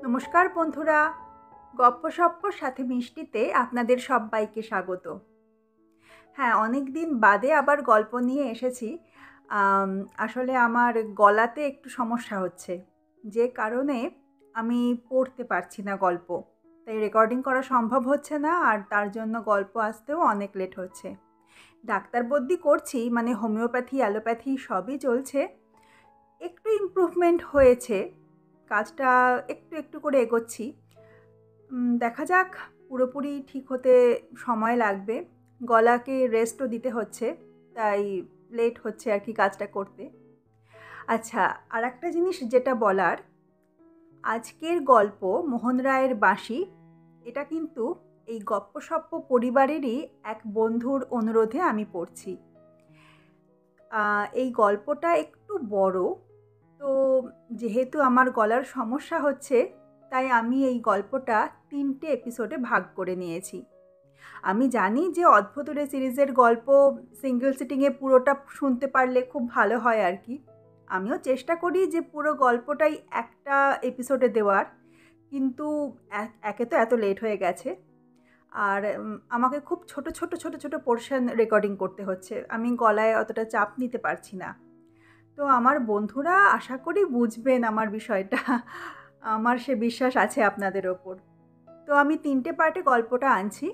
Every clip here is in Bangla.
নমস্কার বন্ধুরা, গপ্পসপ্পর সাথে মিষ্টিতে আপনাদের সবাইকে স্বাগত। হ্যাঁ, অনেক দিন বাদে আবার গল্প নিয়ে এসেছি। আসলে আমার গলাতে একটু সমস্যা হচ্ছে, যে কারণে আমি পড়তে পারছি না গল্প, তাই রেকর্ডিং করা সম্ভব হচ্ছে না, আর তার জন্য গল্প আসতেও অনেক লেট হচ্ছে। ডাক্তার বদ্যি করছি, মানে হোমিওপ্যাথি অ্যালোপ্যাথি সবই চলছে। একটু ইমপ্রুভমেন্ট হয়েছে, কাজটা একটু একটু করে এগোচ্ছি। দেখা যাক, পুরোপুরি ঠিক হতে সময় লাগবে, গলাকে রেস্টও দিতে হচ্ছে, তাই লেট হচ্ছে আর কি কাজটা করতে। আচ্ছা, আর একটা জিনিস যেটা বলার, আজকের গল্প মোহন রায়ের বাঁশি, এটা কিন্তু এই গপ্পসপ্প পরিবারেরই এক বন্ধুর অনুরোধে আমি পড়ছি। এই গল্পটা একটু বড়, তো যেহেতু আমার গলার সমস্যা হচ্ছে, তাই আমি এই গল্পটা 3টে এপিসোডে ভাগ করে নিয়েছি। আমি জানি যে অদ্ভুতুড়ে সিরিজের গল্প সিঙ্গেল সিটিংয়ে পুরোটা শুনতে পারলে খুব ভালো হয় আর কি। আমিও চেষ্টা করি যে পুরো গল্পটাই একটা এপিসোডে দেওয়ার, কিন্তু একে তো এত লেট হয়ে গেছে, আর আমাকে খুব ছোট ছোট ছোট ছোট পোর্শন রেকর্ডিং করতে হচ্ছে। আমি গলায় অতটা চাপ নিতে পারছি না। তো আমার বন্ধুরা আশা করি বুঝবেন আমার বিষয়টা। আমার সে বিশ্বাস আছে আপনাদের ওপর। তো আমি 3টে পার্টে গল্পটা আনছি।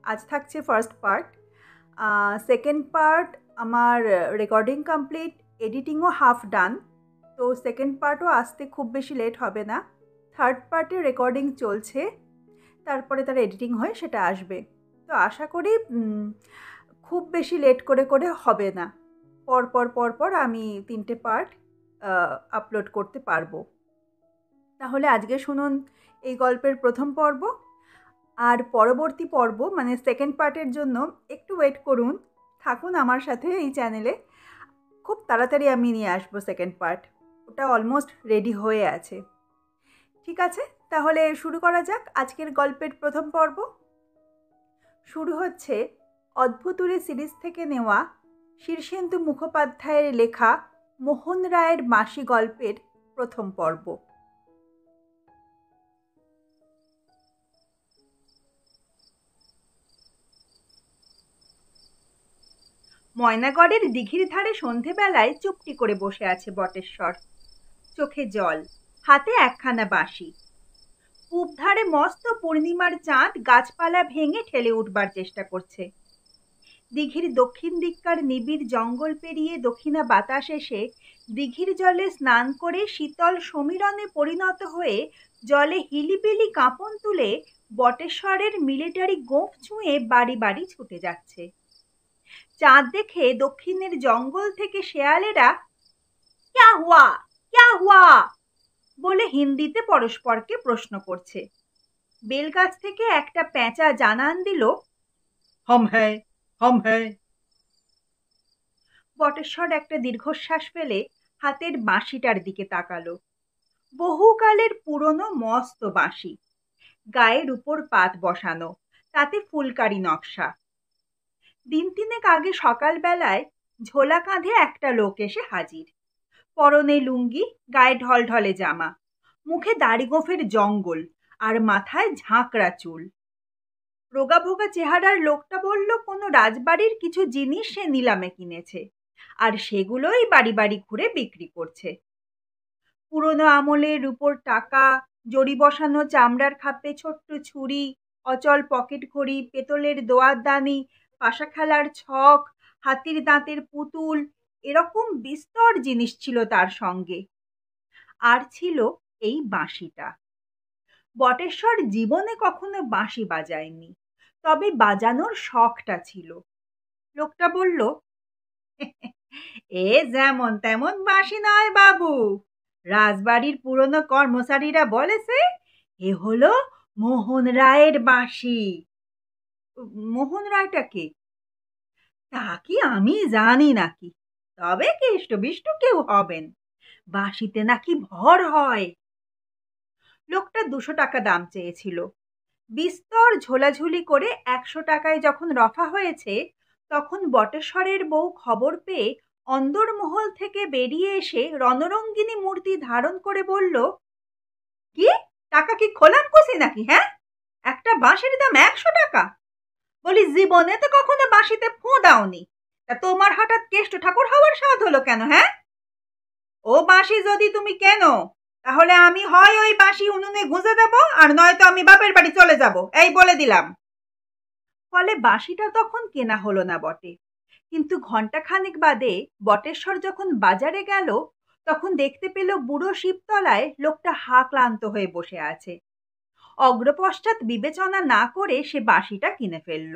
আজ থাকছে ফার্স্ট পার্ট, সেকেন্ড পার্ট আমার রেকর্ডিং কমপ্লিট, এডিটিংও হাফ ডান, তো সেকেন্ড পার্টও আসতে খুব বেশি লেট হবে না। থার্ড পার্টে রেকর্ডিং চলছে, তারপরে তার এডিটিং হয়ে সেটা আসবে। তো আশা করি খুব বেশি লেট করে করে হবে না, পর আমি 3টে পার্ট আপলোড করতে পারবো। তাহলে আজকে শুনুন এই গল্পের প্রথম পর্ব, আর পরবর্তী পর্ব মানে সেকেন্ড পার্টের জন্য একটু ওয়েট করুন, থাকুন আমার সাথে এই চ্যানেলে। খুব তাড়াতাড়ি আমি নিয়ে আসবো সেকেন্ড পার্ট, ওটা অলমোস্ট রেডি হয়ে আছে। ঠিক আছে, তাহলে শুরু করা যাক আজকের গল্পের প্রথম পর্ব। শুরু হচ্ছে অদ্ভুতুড়ে সিরিজ থেকে নেওয়া শীর্ষেন্দু মুখোপাধ্যায়ের লেখা মোহন রায়ের বাঁশি গল্পের প্রথম পর্ব। ময়নাগড়ের দিঘির ধারে সন্ধেবেলায় চুপটি করে বসে আছে বটেশ্বর, চোখে জল, হাতে একখানা বাঁশি। পূব ধারে মস্ত পূর্ণিমার চাঁদ গাছপালা ভেঙে ঠেলে উঠবার চেষ্টা করছে। দিঘির দক্ষিণ দিককার নিবিড় জঙ্গল পেরিয়ে দক্ষিণা বাতাস এসে দিঘির জলে স্নান করে শীতল সমীরণে পরিণত হয়ে জলে হিলিবিলি কাঁপন তুলে বটেশ্বরের মিলিটারি গোঁফ ছুঁয়ে বাড়ি বাড়ি ছুটে যাচ্ছে। চাঁদ দেখে দক্ষিণের জঙ্গল থেকে শেয়ালেরা ক্যা হুয়া ক্যা হুয়া বলে হিন্দিতে পরস্পরকে প্রশ্ন করছে। বেলগাছ থেকে একটা পেঁচা জানান দিল, হম হ্যায় হম হ্যায়। বটেশ্বর একটা দীর্ঘশ্বাস ফেলে হাতের বাঁশিটার দিকে তাকালো। বহুকালের পুরনো মস্ত বাঁশি, গায়ের উপর পাত বসানো, তাতে ফুলকারি নকশা। দিন তিনেক আগে সকালবেলায় ঝোলা কাঁধে একটা লোক এসে হাজির, পরনে লুঙ্গি, গায়ে ঢলঢলে জামা, মুখে দাড়ি গোঁফের জঙ্গল, আর মাথায় ঝাঁকড়া চুল। রোগাভোগা চেহারার লোকটা বলল কোনো রাজবাড়ির কিছু জিনিস সে নিলামে কিনেছে, আর সেগুলোই বাড়ি বাড়ি ঘুরে বিক্রি করছে। পুরনো আমলের রূপোর টাকা, জড়ি বসানো চামড়ার খাপে ছোট্ট ছুরি, অচল পকেট ঘড়ি, পেতলের দোয়াতদানি, পাশা খেলার ছক, হাতির দাঁতের পুতুল, এরকম বিস্তর জিনিস ছিল তার সঙ্গে। আর ছিল এই বাঁশিটা। বটেশ্বর জীবনে কখনো বাঁশি বাজায়নি, তবে বাজানোর শখটা ছিল। লোকটা বলল, এ যেমন তেমন বাঁশি নয় বাবু, রাজবাড়ির পুরনো কর্মচারীরা বলেছে এ হলো মোহন রায়ের বাঁশি। মোহন রায়টা কে? তা কি আমি জানি নাকি, তবে কেষ্ট বিষ্ট কেউ হবেন, বাঁশিতে নাকি ভর হয়। লোকটা 200 টাকা দাম চেয়েছিল। বিস্তর ঝোলাঝুলি করে 100 টাকায় যখন রফা হয়েছে, তখন বটেশ্বরের বউ খবর পেয়ে অন্দরমহল থেকে বেরিয়ে এসে রণরঙ্গিনী মূর্তি ধারণ করে বলল, কি টাকা কি খোলাম খুশি নাকি? হ্যাঁ, একটা বাঁশির দাম 100 টাকা। বলি, জীবনে তো কখনো বাঁশিতে ফোঁ দাওনি, তা তোমার হঠাৎ কেষ্ট ঠাকুর হওয়ার স্বাদ হলো কেন? হ্যাঁ, ও বাঁশি যদি তুমি কেনো, তাহলে আমি হয় ওই বাঁশি উনুনে গুঁজে দেবো, আর নয়তো আমি বাপের বাড়ি চলে যাব, এই বলে দিলাম। ফলে বাঁশিটা তখন কেনা হলো না বটে, কিন্তু ঘণ্টাখানেক বাদে বটেশ্বর যখন বাজারে গেল, তখন দেখতে পেল বুড়ো শিবতলায় লোকটা হা ক্লান্ত হয়ে বসে আছে। অগ্রপশ্চাৎ বিবেচনা না করে সে বাঁশিটা কিনে ফেলল।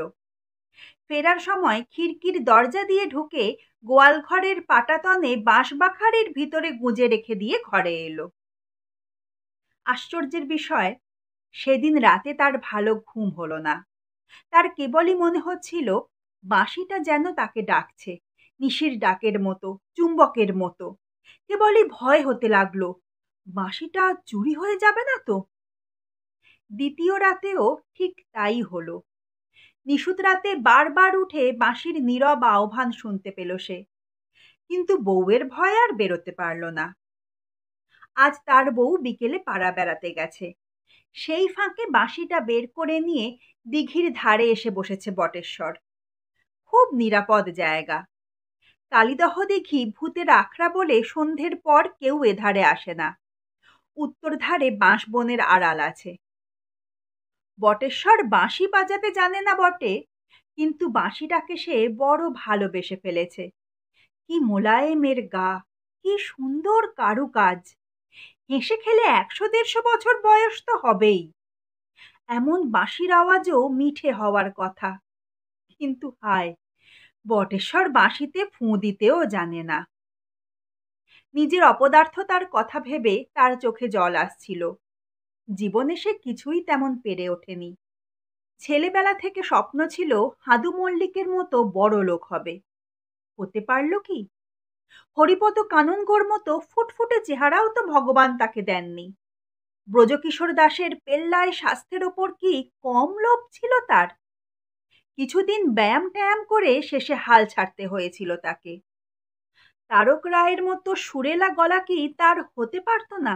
ফেরার সময় খিড়কির দরজা দিয়ে ঢুকে গোয়াল ঘরের পাটাতনে বাঁশবাখারির ভিতরে গুঁজে রেখে দিয়ে ঘরে এলো। আশ্চর্যের বিষয়, সেদিন রাতে তার ভালো ঘুম হলো না। তার কেবলই মনে হচ্ছিল বাঁশিটা যেন তাকে ডাকছে, নিশির ডাকের মতো, চুম্বকের মতো। কেবলই ভয় হতে লাগলো, বাঁশিটা চুরি হয়ে যাবে না তো? দ্বিতীয় রাতেও ঠিক তাই হলো। নিশুত রাতে বারবার উঠে বাঁশির নীরব আহ্বান শুনতে পেল সে, কিন্তু বউয়ের ভয় আর বেরোতে পারল না। আজ তার বউ বিকেলে পাড়া বেড়াতে গেছে। সেই ফাঁকে বাঁশিটা বের করে নিয়ে দিঘির ধারে এসে বসেছে বটেশ্বর। খুব নিরাপদ জায়গা। কালিদহ দিঘি ভূতের আখড়া বলে সন্ধ্যের পর কেউ এধারে আসে না। উত্তর ধারে বাঁশবনের আড়াল আছে। বটেশ্বর বাঁশি বাজাতে জানে না বটে, কিন্তু বাঁশিটাকে সে বড় ভালোবেসে ফেলেছে। কি মোলায়েমের গা, কি সুন্দর কারুকাজ! হেসে খেলে 100-150 বছর বয়স তো হবেই। এমন বাঁশির আওয়াজও মিঠে হওয়ার কথা, কিন্তু হায়, বটেশ্বর বাঁশিতে ফুঁ দিতেও জানে না। নিজের অপদার্থতার কথা ভেবে তার চোখে জল আসছিল। জীবনে সে কিছুই তেমন পেরে ওঠেনি। ছেলেবেলা থেকে স্বপ্ন ছিল হাদু মল্লিকের মতো বড় লোক হবে। হতে পারল কি? হরিপদ কাননগোর মতো ফুটফুটে চেহারাও তো ভগবান তাকে দেননি। ব্রজকিশোর দাসের পেল্লায় স্বাস্থ্যের ওপর কি কম লোভ ছিল তার? কিছুদিন ব্যায়াম ট্যায়াম করে শেষে হাল ছাড়তে হয়েছিল তাকে। তারক রায়ের মতো সুরেলা গলা কি তার হতে পারত না?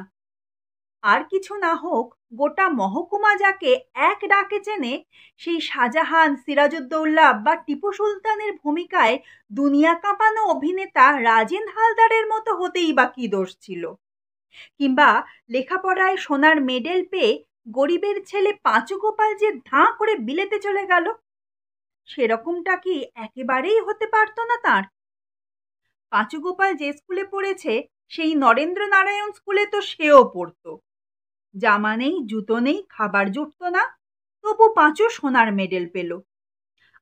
আর কিছু না হোক, গোটা মহকুমা যাকে এক ডাকে চেনে, সেই শাহজাহান, সিরাজউদ্দৌলা বা টিপু সুলতানের ভূমিকায় দুনিয়া কাঁপানো অভিনেতা রাজেন হালদারের মতো হতেই বা কি দোষ ছিল? কিংবা লেখাপড়ায় সোনার মেডেল পেয়ে গরিবের ছেলে পাঁচু গোপাল যে ধাঁ করে বিলেতে চলে গেল, সেরকমটা কি একেবারেই হতে পারত না তার? পাঁচু গোপাল যে স্কুলে পড়েছে, সেই নরেন্দ্র নারায়ণ স্কুলে তো সেও পড়তো। জামা নেই, জুতো নেই, খাবার জুটতো না, তবু পাঁচু সোনার মেডেল পেল।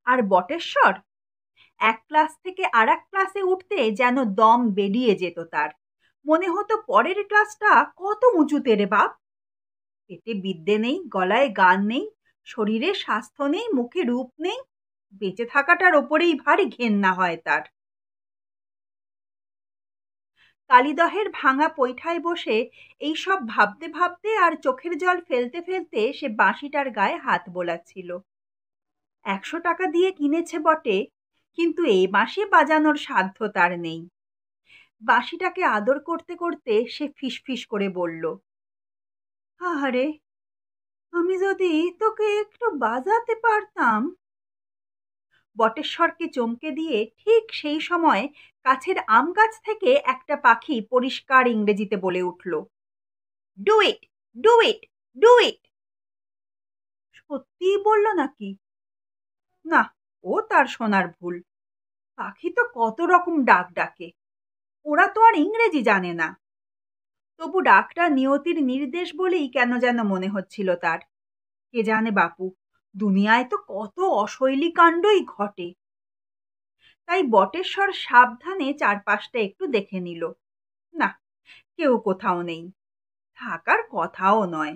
আর বটেশ্বর এক ক্লাস থেকে আর এক ক্লাসে উঠতে যেন দম বেরিয়ে যেত তার। মনে হতো পরের ক্লাসটা কত উঁচুতে রে বাপ। পেটে বিদ্যে নেই, গলায় গান নেই, শরীরে স্বাস্থ্য নেই, মুখে রূপ নেই, বেঁচে থাকাটার ওপরেই ভারী ঘেন্না হয় তার। কালিদহের ভাঙা পৈঠায় বসে এই সব ভাবতে ভাবতে আর চোখের জল ফেলতে ফেলতে সে বাঁশিটার গায়ে হাত বোলাচ্ছিল। 100 টাকা দিয়ে কিনেছে বটে, কিন্তু এই বাঁশি বাজানোর সাধ্য তার নেই। বাঁশিটাকে আদর করতে করতে সে ফিসফিস করে বলল, আহারে, আমি যদি তোকে একটু বাজাতে পারতাম। বটেশ্বরকে চমকে দিয়ে ঠিক সেই সময় কাছের আম গাছ থেকে একটা পাখি পরিষ্কার ইংরেজিতে বলে উঠল, do it, do it, do it. সত্যিই বলল নাকি? না, ও তার শোনার ভুল। পাখি তো কত রকম ডাক ডাকে, ওরা তো আর ইংরেজি জানে না। তবু ডাকটা নিয়তির নির্দেশ বলেই কেন যেন মনে হচ্ছিল তার। কে জানে বাপু, দুনিয়ায় তো কত অশৈলী কাণ্ডই ঘটে। তাই বটেশ্বর সাবধানে চারপাশটা একটু দেখে নিল। না, কেউ কোথাও নেই, থাকার কথাও নয়।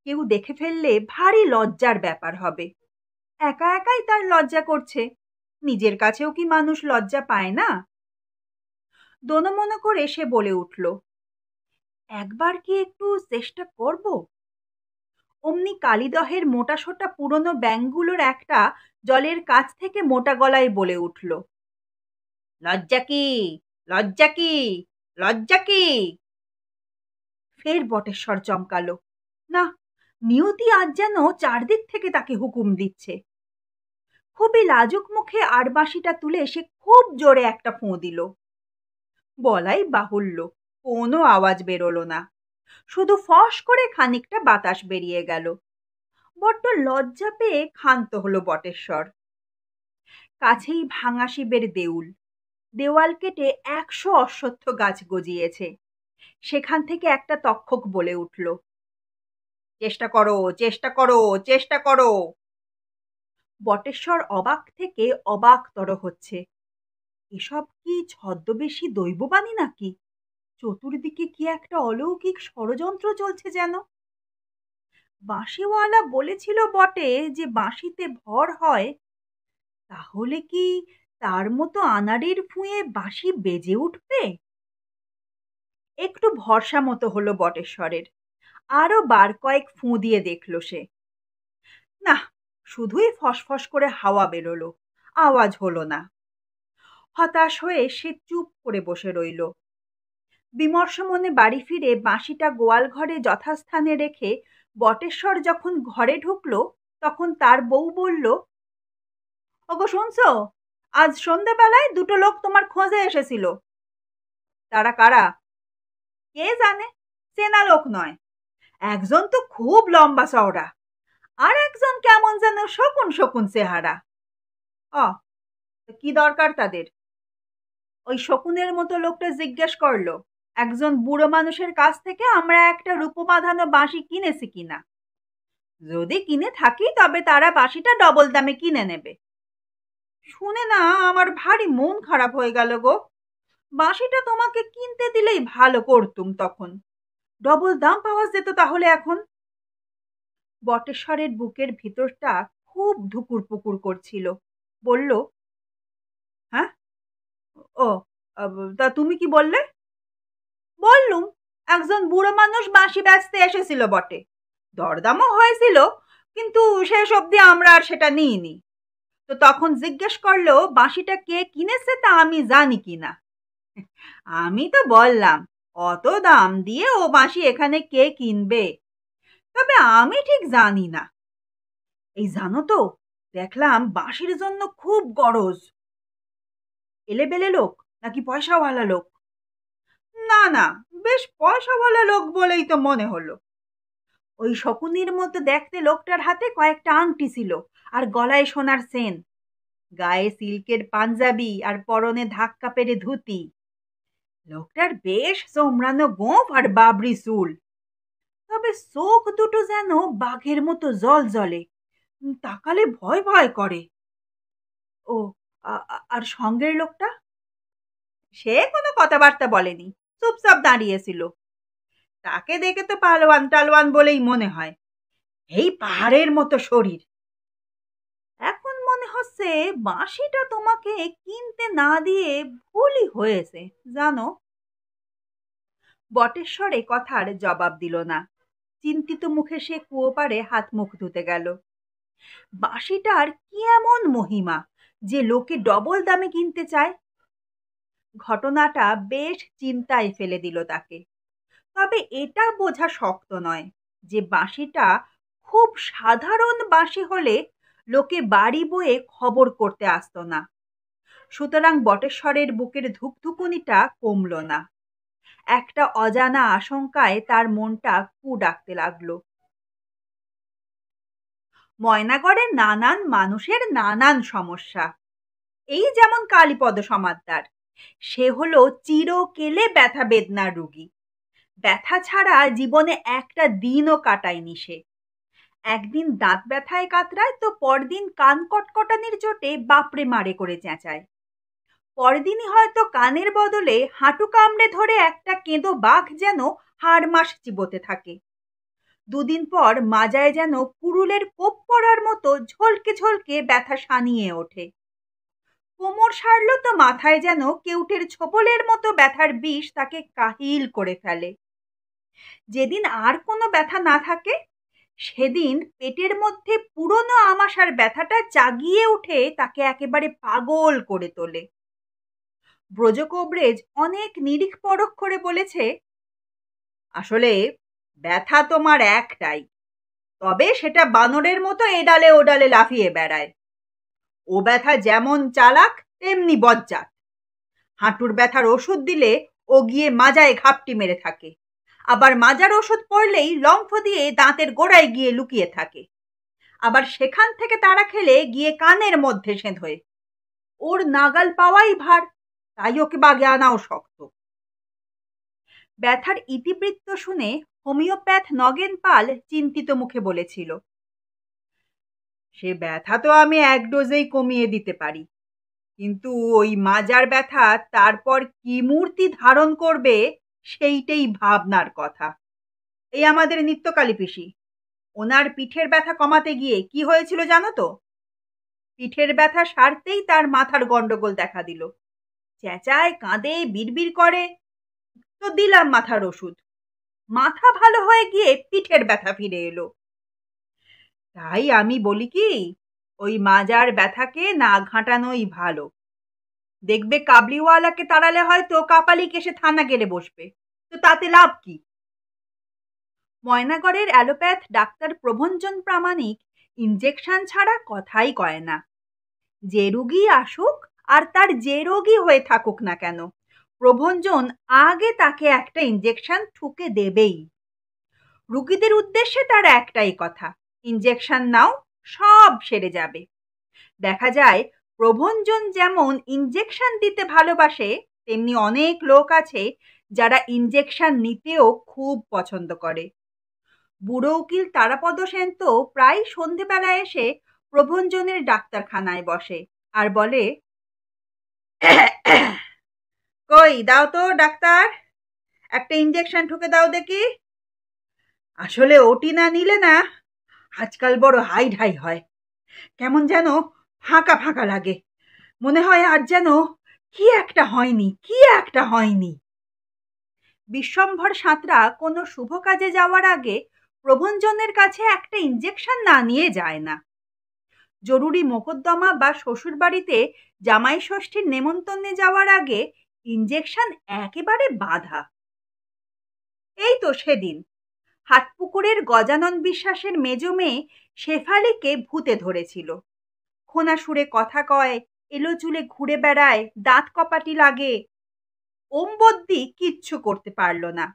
কেউ দেখে ফেললে ভারী লজ্জার ব্যাপার হবে। একা একাই তার লজ্জা করছে, নিজের কাছেও কি মানুষ লজ্জা পায় না? দোনমনো করে সে বলে উঠল, একবার কি একটু চেষ্টা করব? অমনি কালিদহের মোটাসোটা পুরনো ব্যাঙগুলোর একটা জলের কাছ থেকে মোটা গলায় বলে উঠল, লজ্জা কি, লজ্জা কি, লজ্জা কি? ফের বটেশ্বর চমকালো, না, নিয়তি আজ যেন চারদিক থেকে তাকে হুকুম দিচ্ছে। খুবই লাজুক মুখে আর বাঁশিটা তুলে সে খুব জোরে একটা ফোঁ দিল। বলাই বাহুল্য, কোনো আওয়াজ বেরোলো না, শুধু ফস করে খানিকটা বাতাস বেরিয়ে গেল। বড্ড লজ্জা পেয়ে ক্ষান্ত হলো বটেশ্বর। কাছেই ভাঙা শিবের দেউল, দেওয়াল কেটে 100 অশ্বত্থ গাছ গজিয়েছে। সেখান থেকে একটা তক্ষক বলে উঠল, চেষ্টা করো, চেষ্টা করো, চেষ্টা করো। বটেশ্বর অবাক থেকে অবাকতর হচ্ছে। এসব কি ছদ্মবেশী দৈববাণী নাকি? চতুর্দিকে কি একটা অলৌকিক ষড়যন্ত্র চলছে যেন। বাঁশিওয়ালা বলেছিল বটে যে বাঁশিতে ভর হয়, তাহলে কি তার মতো আনাড়ির ফুঁয়ে বাঁশি বেজে উঠবে? একটু ভরসা মতো হলো বটেশ্বরের। আরো বার কয়েক ফুঁ দিয়ে দেখল সে। না, শুধুই ফসফস করে হাওয়া বেরোলো, আওয়াজ হলো না। হতাশ হয়ে সে চুপ করে বসে রইল। বিমর্ষ মনে বাড়ি ফিরে বাঁশিটা গোয়াল ঘরে যথাস্থানে রেখে বটেশ্বর যখন ঘরে ঢুকলো, তখন তার বউ বলল, ওগো শুনছো, আজ সন্ধ্যাবেলায় দুটো লোক তোমার খোঁজে এসেছিল। তারা কারা? কে জানে, চেনা লোক নয়। একজন তো খুব লম্বা চওড়া, আর একজন কেমন যেন শকুন শকুন চেহারা। কি দরকার তাদের? ওই শকুনের মতো লোকটা জিজ্ঞেস করলো একজন বুড়ো মানুষের কাছ থেকে আমরা একটা রূপবাঁধানো বাঁশি কিনেছি কিনা। যদি কিনে থাকি তবে তারা বাঁশিটা ডবল দামে কিনে নেবে। শুনে না আমার ভারী মন খারাপ হয়ে গেল গো। বাঁশিটা তোমাকে কিনতে দিলেই ভালো করতুম, তখন ডবল দাম পাওয়া যেত তাহলে এখন। বটেশ্বরের বুকের ভিতরটা খুব ধুকুর পুকুর করছিল। বলল, হ্যাঁ, ও, তা তুমি কি বললে? বললুম, একজন বুড়ো মানুষ বাঁশি বেচতে এসেছিল বটে, দরদামও হয়েছিল, কিন্তু শেষ অবধি আমরা আর সেটা নিইনি। তো তখন জিজ্ঞেস করলো বাঁশিটা কে কিনেছে তা আমি জানি কিনা। আমি তো বললাম, অত দাম দিয়ে ও বাঁশি এখানে কে কিনবে, তবে আমি ঠিক জানি না। এই জানো তো, দেখলাম বাঁশির জন্য খুব গরজ। এলেবেলে লোক নাকি পয়সাওয়ালা লোক? না না, বেশ পয়সাওয়ালা লোক বলেই তো মনে হলো। ওই শকুনির মতো দেখতে লোকটার হাতে কয়েকটা আংটি ছিল, আর গলায় সোনার চেন, গায়ে সিল্কের পাঞ্জাবি আর পরনে ধাক্কা পেরে ধুতি। লোকটার বেশ চমড়ানো গোঁফ আর বাবরি চুল, তবে চোখ দুটো যেন বাঘের মতো জল জ্বলে, তাকালে ভয় ভয় করে। ও, আর সঙ্গের লোকটা? সে কোনো কথাবার্তা বলেনি, চুপচাপ দাঁড়িয়েছিল। তাকে দেখে তো পালোয়ান টালোয়ান বলেই মনে হয়, এই পাহাড়ের মতো শরীর। এখন মনে হচ্ছে বাঁশিটা তোমাকে কিনতে না দিয়ে ভুলই হয়েছে জানো। বটেশ্বর এ কথার জবাব দিল না। চিন্তিত মুখে সে কুয়ো পাড়ে হাত মুখ ধুতে গেল। বাঁশিটার কি এমন মহিমা যে লোকে ডবল দামে কিনতে চায়? ঘটনাটা বেশ চিন্তায় ফেলে দিল তাকে। তবে এটা বোঝা শক্ত নয় যে বাঁশিটা খুব সাধারণ বাঁশি হলে লোকে বাড়ি বয়ে খবর করতে আসত না। সুতরাং বটেশ্বরের বুকের ধুকধুকুনিটা কমল না। একটা অজানা আশঙ্কায় তার মনটা কু ডাকতে লাগলো। ময়নাগড়ে নানান মানুষের নানান সমস্যা। এই যেমন কালীপদ সমাদ্দার, সে হলো চিরকেলে ব্যথা বেদনার রুগী। ব্যথা ছাড়া জীবনে একটা দিনও কাটায়নি সে। একদিন দাঁত ব্যথায় কাতরায় তো পরদিন কান কটকটানির চোটে বাপরে মারে করে চেঁচায়। পরদিনই হয়তো কানের বদলে হাঁটু কামড়ে ধরে একটা কেঁদো বাঘ যেন হাড় মাস চিবোতে থাকে। দুদিন পর মাজায় যেন কুড়ুলের কোপ পড়ার মতো ঝলকে ঝলকে ব্যথা সানিয়ে ওঠে। কোমর সারল তো মাথায় যেন কেউটের ছোবলের মতো ব্যথার বিষ তাকে কাহিল করে ফেলে। যেদিন আর কোনো ব্যথা না থাকে, সেদিন পেটের মধ্যে পুরনো আমাশার ব্যথাটা জাগিয়ে উঠে তাকে একেবারে পাগল করে তোলে। ব্রজকবরেজ অনেক নিরিখ পরখ করে বলেছে, আসলে ব্যথা তোমার একটাই, তবে সেটা বানরের মতো এডালে ওডালে লাফিয়ে বেড়ায়। ও ব্যথা যেমন চালাক তেমনি বজ্জাত। হাঁটুর ব্যথার ওষুধ দিলে ও গিয়ে মাজায় ঘাপটি মেরে থাকে, আবার মাজার ওষুধ পড়লেই লম্ফ দিয়ে দাঁতের গোড়ায় গিয়ে লুকিয়ে থাকে, আবার সেখান থেকে তাড়া খেলে গিয়ে কানের মধ্যে সেঁধোয়। ওর নাগাল পাওয়াই ভার, তাই ওকে বাগে আনাও শক্ত। ব্যথার ইতিবৃত্ত শুনে হোমিওপ্যাথ নগেন পাল চিন্তিত মুখে বলেছিল, সে ব্যথা তো আমি এক ডোজেই কমিয়ে দিতে পারি, কিন্তু ওই মাজার ব্যথা তারপর কি মূর্তি ধারণ করবে সেইটাই ভাবনার কথা। এই আমাদের নিত্যকালী পিসি, ওনার পিঠের ব্যথা কমাতে গিয়ে কি হয়েছিল জানো তো? পিঠের ব্যথা সারতেই তার মাথার গন্ডগোল দেখা দিল। চেঁচায়, কাঁদে, বিড়বিড় করে। তো দিলাম মাথার ওষুধ, মাথা ভালো হয়ে গিয়ে পিঠের ব্যথা ফিরে এলো। তাই আমি বলি কি, ওই মাজার ব্যথাকে না ঘাঁটানোই ভালো। দেখবে কাবলিওয়ালাকে তাড়ালে হয়তো কাপালিক এসে থানা গেলে বসবে, তো তাতে লাভ কি? ময়নাগড়ের অ্যালোপ্যাথ ডাক্তার প্রভঞ্জন প্রামাণিক ইনজেকশন ছাড়া কথাই কয় না। যে রুগী আসুক আর তার যে রোগী হয়ে থাকুক না কেন, প্রভঞ্জন আগে তাকে একটা ইনজেকশন ঠুকে দেবেই। রুগীদের উদ্দেশ্যে তার একটাই কথা, ইনজেকশন নাও, সব সেরে যাবে। দেখা যায় প্রভঞ্জন যেমন ইনজেকশন দিতে ভালোবাসে, তেমনি অনেক লোক আছে যারা ইনজেকশন নিতেও খুব পছন্দ করে। বুড়ো উকিল তারাপদ সেন তো প্রায় সন্ধেবেলা এসে প্রভঞ্জনের ডাক্তারখানায় বসে আর বলে, কই দাও তো ডাক্তার, একটা ইনজেকশন ঠুকে দাও দেখি। আসলে ওটি না নিলে না আজকাল বড় হাই ঢাই হয়, কেমন যেন ফাঁকা ফাঁকা লাগে, মনে হয় আর যেন কি একটা হয়নি। বিশ্বম্ভর সাঁতরা কোনো শুভ কাজে যাওয়ার আগে প্রভঞ্জনের কাছে একটা ইনজেকশন না নিয়ে যায় না। জরুরি মোকদ্দমা বা শ্বশুর বাড়িতে জামাই ষষ্ঠীর নেমন্তন্নে যাওয়ার আগে ইনজেকশন একেবারে বাধা। এই তো সেদিন হাটপুকুরের গজানন বিশ্বাসের মেজ মেয়ে শেফালিকে ভূতে ধরেছিল। খোনা সুরে কথা কয়, এলো চুলে ঘুরে বেড়ায়, দাঁত কপাটি লাগে। ওমবদ্যি কিচ্ছু করতে পারল না।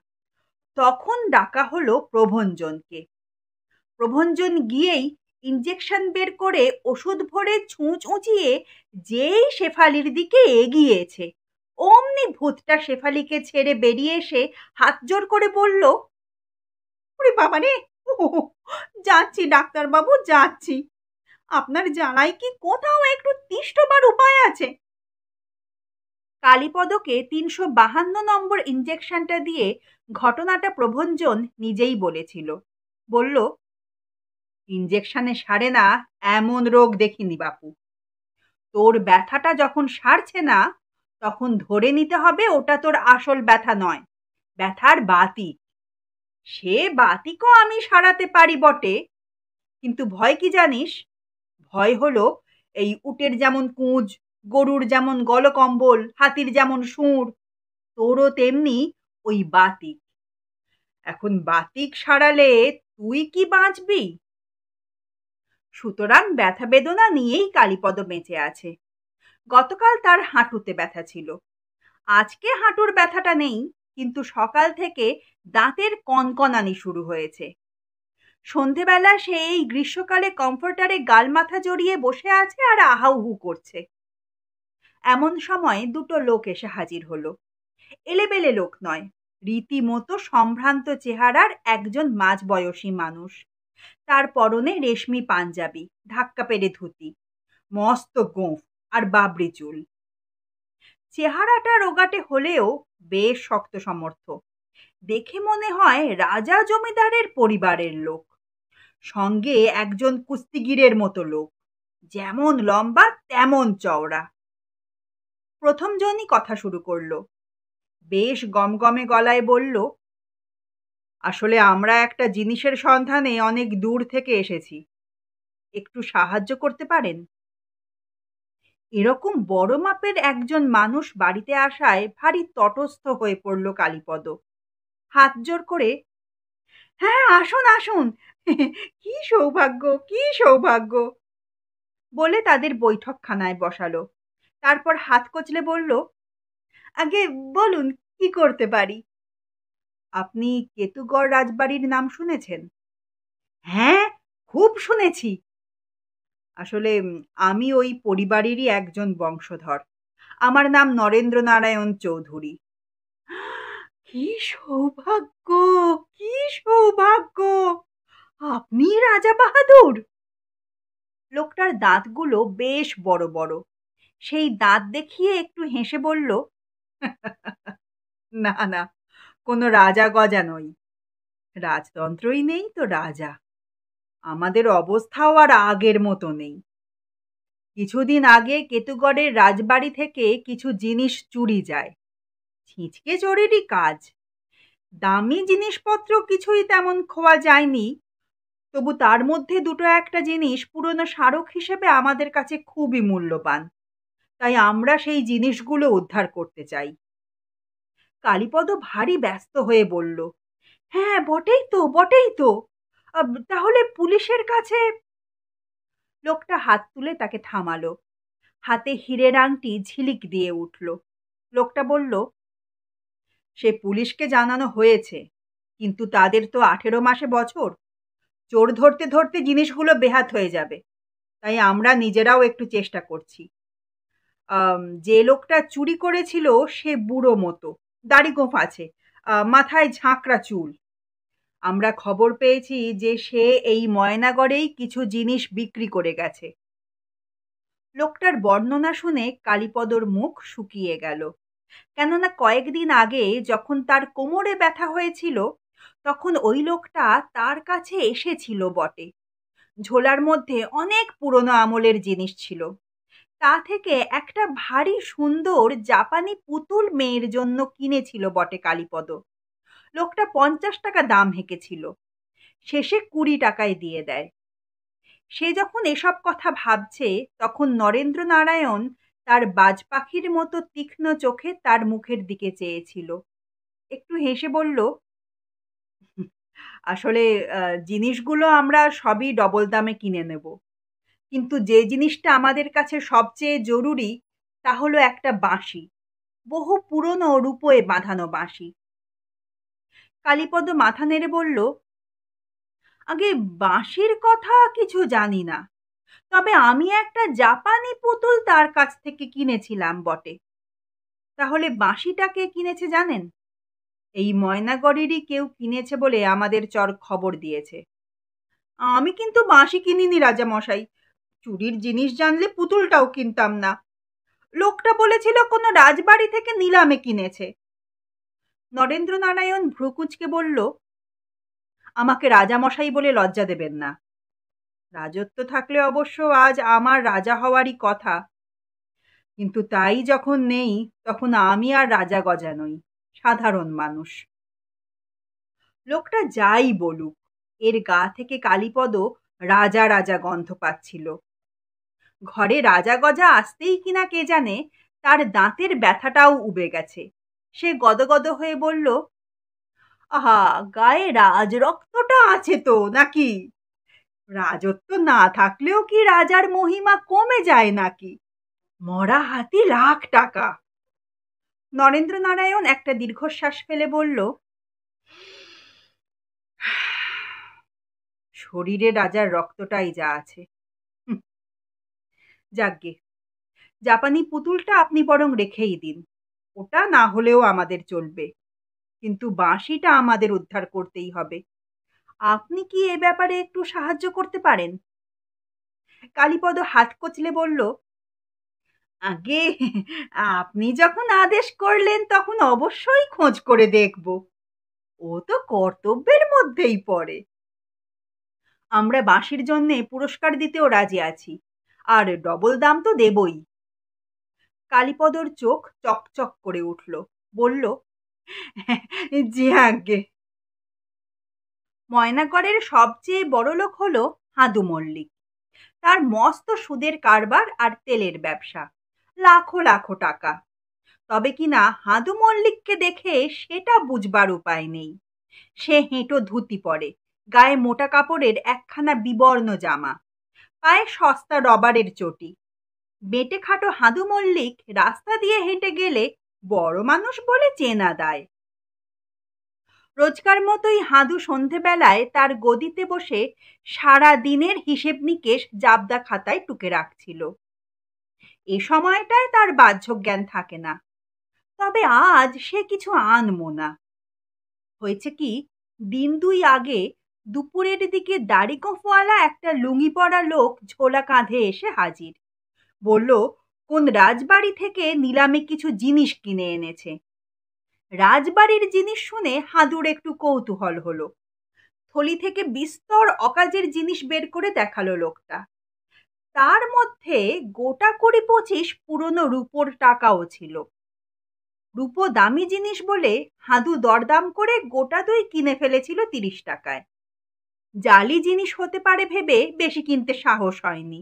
তখন ডাকা হলো প্রভঞ্জনকে। প্রভঞ্জন গিয়েই ইনজেকশন বের করে ওষুধ ভরে ছুঁচ উঁচিয়ে যেই শেফালির দিকে এগিয়েছে, অমনি ভূতটা শেফালিকে ছেড়ে বেরিয়ে এসে হাত জোর করে বলল, ওরে বাবা রে, যাচ্ছি ডাক্তারবাবু, যাচ্ছি। আপনার জ্বালায় কি কোথাও একটু তিষ্ঠবার উপায় আছে? কালীপদকে 352 নম্বর ইনজেকশনটা দিয়ে ঘটনাটা প্রভঞ্জন নিজেই বলেছিল। বলল, ইনজেকশনে সারে না এমন রোগ দেখিনি বাপু। তোর ব্যথাটা যখন সারছে না, তখন ধরে নিতে হবে ওটা তোর আসল ব্যথা নয়, ব্যথার বাতিক। সে বাতিকও আমি সারাতে পারি বটে, কিন্তু ভয় কি জানিস? ভয় হলো এই উটের যেমন কুঁজ, গরুর যেমন গলকম্বল, হাতির যেমন সুর, তোরও তেমনি ওই বাতিক। এখন বাতিক সারালে তুই কি বাঁচবি? সুতরাং ব্যথা বেদনা নিয়েই কালীপদ বেঁচে আছে। গতকাল তার হাঁটুতে ব্যথা ছিল, আজকে হাঁটুর ব্যথাটা নেই, কিন্তু সকাল থেকে দাঁতের কনকনানি শুরু হয়েছে। সন্ধেবেলা সে এই গ্রীষ্মকালে কমফোর্টারে গাল মাথা জড়িয়ে বসে আছে আর আহাউহু করছে। এমন সময় দুটো লোক এসে হাজির হলো। এলেবেলে লোক নয়, রীতিমতো সম্ভ্রান্ত চেহারার একজন মাঝবয়সী মানুষ। তার পরনে রেশমি পাঞ্জাবি, ধাক্কা পেরে ধুতি, মস্ত গোঁফ আর বাবরি চুল। চেহারাটা রোগাটে হলেও বেশ শক্ত সমর্থ। দেখে মনে হয় রাজা জমিদারের পরিবারের লোক। সঙ্গে একজন কুস্তিগিরের মতো লোক, যেমন লম্বা তেমন চওড়া। প্রথম জনই কথা শুরু করলো, বেশ গমগমে গলায় বলল, আসলে আমরা একটা জিনিসের সন্ধানে অনেক দূর থেকে এসেছি, একটু সাহায্য করতে পারেন? এরকম বড় মাপের একজন মানুষ বাড়িতে আসায় ভারী তটস্থ হয়ে পড়ল কালীপদ। হাত জোর করে, হ্যাঁ, আসুন আসুন। কি সৌভাগ্য, কি সৌভাগ্য, বলে তাদের বৈঠকখানায় বসালো। তারপর হাত কচলে বলল, আগে বলুন কি করতে পারি। আপনি কেতুগড় রাজবাড়ির নাম শুনেছেন? হ্যাঁ, খুব শুনেছি। আসলে আমি ওই পরিবারেরই একজন বংশধর। আমার নাম নরেন্দ্র নারায়ণ চৌধুরী। কি সৌভাগ্য, কি সৌভাগ্য! আপনি রাজা বাহাদুর? লোকটার দাঁতগুলো বেশ বড় বড়। সেই দাঁত দেখিয়ে একটু হেসে বলল, না না, কোনো রাজা গজা নই। রাজতন্ত্রই নেই তো রাজা। আমাদের অবস্থাও আর আগের মতো নেই। কিছুদিন আগে কেতুগড়ের রাজবাড়ি থেকে কিছু জিনিস চুরি যায়। ছিঁচকে চোরেরই কাজ। দামি জিনিসপত্র কিছুই তেমন খোয়া যায়নি, তবু তার মধ্যে দুটো একটা জিনিস পুরনো স্মারক হিসেবে আমাদের কাছে খুবই মূল্যবান। তাই আমরা সেই জিনিসগুলো উদ্ধার করতে চাই। কালীপদ ভারী ব্যস্ত হয়ে বলল, হ্যাঁ বটেই তো, বটেই তো। তাহলে পুলিশের কাছে? লোকটা হাত তুলে তাকে থামালো। হাতে হীরের আংটি ঝিলিক দিয়ে উঠল। লোকটা বলল, সে পুলিশকে জানানো হয়েছে, কিন্তু তাদের তো 18 মাসে বছর। চোর ধরতে ধরতে জিনিসগুলো বেহাত হয়ে যাবে। তাই আমরা নিজেরাও একটু চেষ্টা করছি। যে লোকটা চুরি করেছিল সে বুড়ো মতো, দাড়ি গোঁফ আছে, মাথায় ঝাঁকড়া চুল। আমরা খবর পেয়েছি যে সে এই ময়নাগড়েই কিছু জিনিস বিক্রি করে গেছে। লোকটার বর্ণনা শুনে কালীপদর মুখ শুকিয়ে গেল। কেননা কয়েকদিন আগে যখন তার কোমরে ব্যথা হয়েছিল, তখন ওই লোকটা তার কাছে এসেছিল বটে। ঝোলার মধ্যে অনেক পুরনো আমলের জিনিস ছিল। তা থেকে একটা ভারী সুন্দর জাপানি পুতুল মেয়ের জন্য কিনেছিল বটে কালীপদ। লোকটা 50 টাকা দাম হেঁকেছিল, শেষে 20 টাকায় দিয়ে দেয়। সে যখন এসব কথা ভাবছে, তখন নরেন্দ্র নারায়ণ তার বাজ পাখির মতো তীক্ষ্ণ চোখে তার মুখের দিকে চেয়েছিল। একটু হেসে বলল, আসলে জিনিসগুলো আমরা সবই ডবল দামে কিনে নেব, কিন্তু যে জিনিসটা আমাদের কাছে সবচেয়ে জরুরি তা হলো একটা বাঁশি, বহু পুরনো রূপোয় বাঁধানো বাঁশি। কালীপদ মাথা নেড়ে বলল, আগে বাঁশির কথা কিছু জানি না, তবে আমি একটা জাপানি পুতুল তার কাছ থেকে কিনেছিলাম বটে। তাহলে বাঁশিটা কে কিনেছে জানেন? এই ময়নাগড়েরই কেউ কিনেছে বলে আমাদের চর খবর দিয়েছে। আমি কিন্তু বাঁশি কিনিনি রাজা মশাই। চুরির জিনিস জানলে পুতুলটাও কিনতাম না। লোকটা বলেছিল কোনো রাজবাড়ি থেকে নিলামে কিনেছে। নরেন্দ্র নারায়ণ ভ্রুকুঁচকে বলল, আমাকে রাজা মশাই বলে লজ্জা দেবেন না। রাজত্ব থাকলে অবশ্য আজ আমার রাজা হওয়ারই কথা, কিন্তু তাই যখন নেই, তখন আমি আর রাজা গজা নই, সাধারণ মানুষ। লোকটা যাই বলুক, এর গা থেকে কালীপদ রাজা রাজা গন্ধ পাচ্ছিল। ঘরে রাজা গজা আসতেই কিনা কে জানে তার দাঁতের ব্যথাটাও উবে গেছে। সে গদগদ হয়ে বলল, আহা, গায়ে রাজ রক্তটা আছে তো নাকি? রাজত্ব না থাকলেও কি রাজার মহিমা কমে যায় নাকি? মরা হাতি লাখ টাকা। নরেন্দ্র নারায়ণ একটা দীর্ঘশ্বাস ফেলে বলল, শরীরে রাজার রক্তটাই যা আছে। যাকগে, জাপানি পুতুলটা আপনি বরং রেখেই দিন, ওটা না হলেও আমাদের চলবে, কিন্তু বাঁশিটা আমাদের উদ্ধার করতেই হবে। আপনি কি এ ব্যাপারে একটু সাহায্য করতে পারেন? কালীপদ হাত কচলে বলল, আগে আপনি যখন আদেশ করলেন তখন অবশ্যই খোঁজ করে দেখব। ও তো কর্তব্যের মধ্যেই পড়ে। আমরা বাঁশির জন্য পুরস্কার দিতেও রাজি আছি, আর ডবল দাম তো দেবই। কালীপদর চোখ চকচক করে উঠল, বলল, জি আজ্ঞে। ময়নাগড়ের সবচেয়ে বড় লোক হলো হাদু মল্লিক। তার মস্ত সুদের কারবার আর তেলের ব্যবসা, লাখো লাখো টাকা। তবে কিনা হাদু মল্লিককে দেখে সেটা বুঝবার উপায় নেই। সে হেঁটো ধুতি পরে, গায়ে মোটা কাপড়ের একখানা বিবর্ণ জামা, পায়ে সস্তা রবারের চটি। বেটে খাটো হাদু মল্লিক রাস্তা দিয়ে হেঁটে গেলে বড় মানুষ বলে চেনা দেয়। রোজকার মতোই হাদু সন্ধেবেলায় তার গদিতে বসে সারা দিনের হিসেব নিকেশ জাবদা খাতায় টুকে রাখছিল। এ সময়টায় তার বাহ্য জ্ঞান থাকে না, তবে আজ সে কিছু আনমনা। হয়েছে কি, দিন দুই আগে দুপুরের দিকে দাড়ি গোঁফওয়ালা একটা লুঙ্গি পরা লোক ঝোলা কাঁধে এসে হাজির। বলল কোন রাজবাড়ি থেকে নিলামে কিছু জিনিস কিনে এনেছে। রাজবাড়ির জিনিস শুনে হাদুর একটু কৌতূহল হলো। থলি থেকে বিস্তর অকাজের জিনিস বের করে দেখালো লোকটা। তার মধ্যে গোটা 20-25 পুরনো রূপোর টাকাও ছিল। রূপো দামি জিনিস বলে হাদু দরদাম করে গোটা 2 কিনে ফেলেছিল 30 টাকায়। জালি জিনিস হতে পারে ভেবে বেশি কিনতে সাহস হয়নি।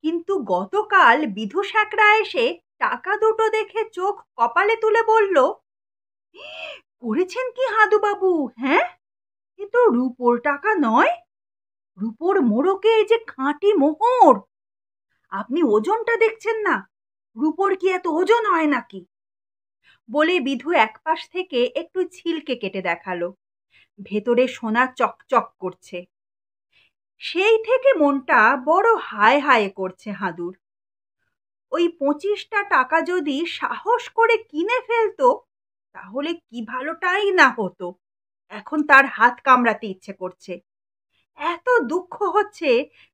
কিন্তু গতকাল বিধু শ্যাকরা এসে টাকা দুটো দেখে চোখ কপালে তুলে বলল, করেছেন কি হাদু বাবু? হ্যাঁ, এ তো রূপোর টাকা নয়, রূপোর মোড়কে এই যে খাঁটি মোহর। আপনি ওজনটা দেখছেন না? রূপোর কি এত ওজন হয় নাকি? বলে বিধু একপাশ থেকে একটু ছিলকে কেটে দেখালো। ভেতরে সোনা চকচক করছে। সেই থেকে মনটা বড় হায় হায় করছে হাদুর। ওই 25টা টাকা যদি সাহস করে কিনে ফেলতো তাহলে কি ভালোটাই না হতো। এখন তার হাত কামড়াতে ইচ্ছে করছে। এত দুঃখ হচ্ছে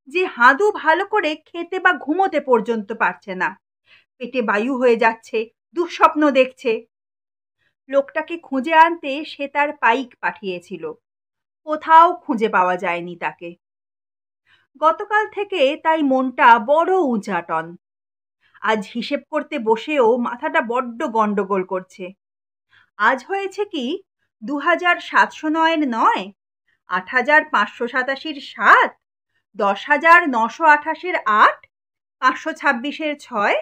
যে হাদু ভালো করে খেতে বা ঘুমোতে পর্যন্ত পারছে না। পেটে বায়ু হয়ে যাচ্ছে, দুঃস্বপ্ন দেখছে। লোকটাকে খুঁজে আনতে সে তার পাইক পাঠিয়েছিল, কোথাও খুঁজে পাওয়া যায়নি তাকে। গতকাল থেকে তাই মনটা বড় উচাটন। আজ হিসেব করতে বসেও মাথাটা বড্ড গন্ডগোল করছে। আজ হয়েছে কি, 2709-এর 9, 8587-র 7, 10928-এর 8, 526-এর 6,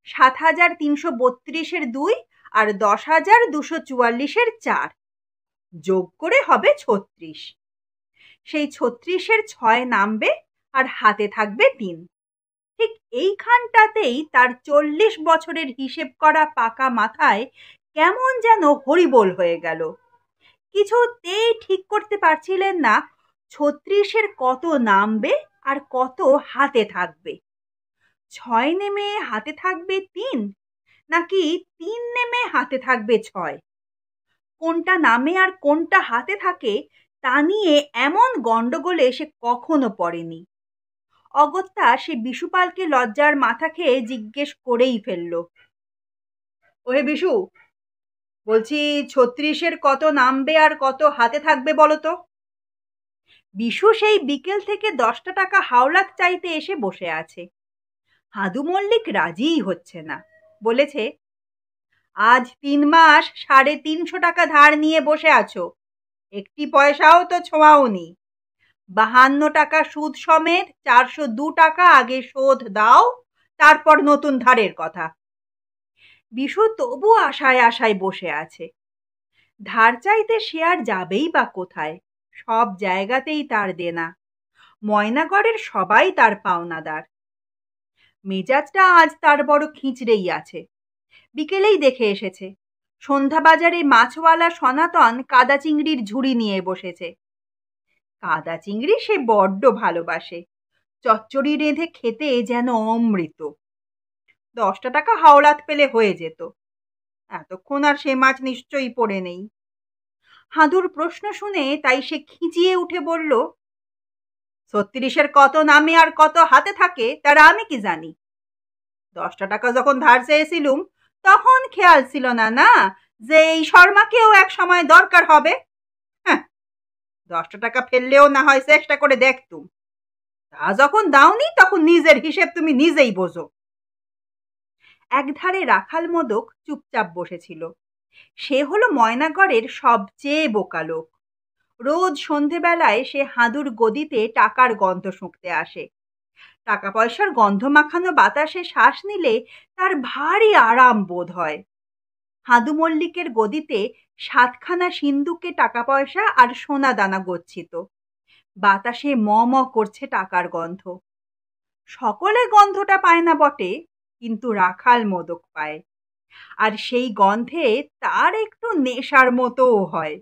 7332-এর 2 আর 10244-এর 4 যোগ করে হবে 36। সেই 36-এর 6 নামবে আর হাতে থাকবে 3। ঠিক এইখানটাতেই তার 40 বছরের হিসেব করা পাকা মাথায় কেমন যেন হরিবোল হয়ে গেল। কিছুতেই ঠিক করতে পারছিলেন না 36-এর কত নামবে আর কত হাতে থাকবে। 6 নেমে হাতে থাকবে 3, নাকি 3 নেমে হাতে থাকবে 6? কোনটা নামে আর কোনটা হাতে থাকে তা নিয়ে এমন গন্ডগোলে সে কখনো পড়েনি। অগত্যা সে বিশুপালকে লজ্জার মাথা খেয়ে জিজ্ঞেস করেই ফেলল, ওহে বিশু, বলছি 36-এর কত নামবে আর কত হাতে থাকবে বলো তো? বিশু সেই বিকেল থেকে 10টা টাকা হাওলাত চাইতে এসে বসে আছে। হাদু মল্লিক রাজিই হচ্ছে না। বলেছে, আজ 3 মাস 350 টাকা ধার নিয়ে বসে আছো, একটি পয়সাও তো ছোঁয়াওনি। 52 টাকা সুদ সমেত 402 টাকা আগে শোধ দাও, তারপর নতুন ধারের কথা। বিশু তবু আশায় আশায় বসে আছে। ধার চাইতে সে আর যাবেই বা কোথায়? সব জায়গাতেই তার দেনা। ময়নাগড়ের সবাই তার পাওনাদার। মেজাজটা আজ তার বড় খিঁচড়েই আছে। বিকেলেই দেখে এসেছে সন্ধ্যা বাজারে মাছওয়ালা সনাতন কাদা চিংড়ির ঝুড়ি নিয়ে বসেছে। কাদা চিংড়ি সে বড্ড ভালোবাসে। চচ্চড়ি রেঁধে খেতে যেন অমৃত। 10টা টাকা হাওলাত পেলে হয়ে যেত। এতক্ষণ আর সে মাছ নিশ্চয়ই পড়ে নেই। হাদুর প্রশ্ন শুনে তাই সে খিঁচিয়ে উঠে বলল, 36-এর কত নামে আর কত হাতে থাকে তারা আমি কি জানি? 10টা টাকা যখন ধার চেয়েছিলুম তখন খেয়াল ছিল না না যে এই শর্মাকেও এক সময় দরকার হবে। হ্যাঁ, 10টা টাকা ফেললেও না হয় চেষ্টা করে দেখতুম। তা যখন দাওনি তখন নিজের হিসেব তুমি নিজেই বোঝো। একধারে রাখাল মোদক চুপচাপ বসেছিল। সে হলো ময়নাগড়ের সবচেয়ে বোকা লোক। রোজ সন্ধেবেলায় সে হাদুর গদিতে টাকার গন্ধ শুঁকতে আসে। টাকা পয়সার গন্ধ মাখানো বাতাসে শ্বাস নিলে তার ভারী আরাম বোধ হয়। হাদু মল্লিকের গদিতে 7খানা সিন্দুকে টাকা পয়সা আর সোনা দানা গচ্ছিত। বাতাসে ম ম করছে টাকার গন্ধ। সকলে গন্ধটা পায় না বটে, কিন্তু রাখাল মোদক পায়, আর সেই গন্ধে তার একটু নেশার মতোও হয়।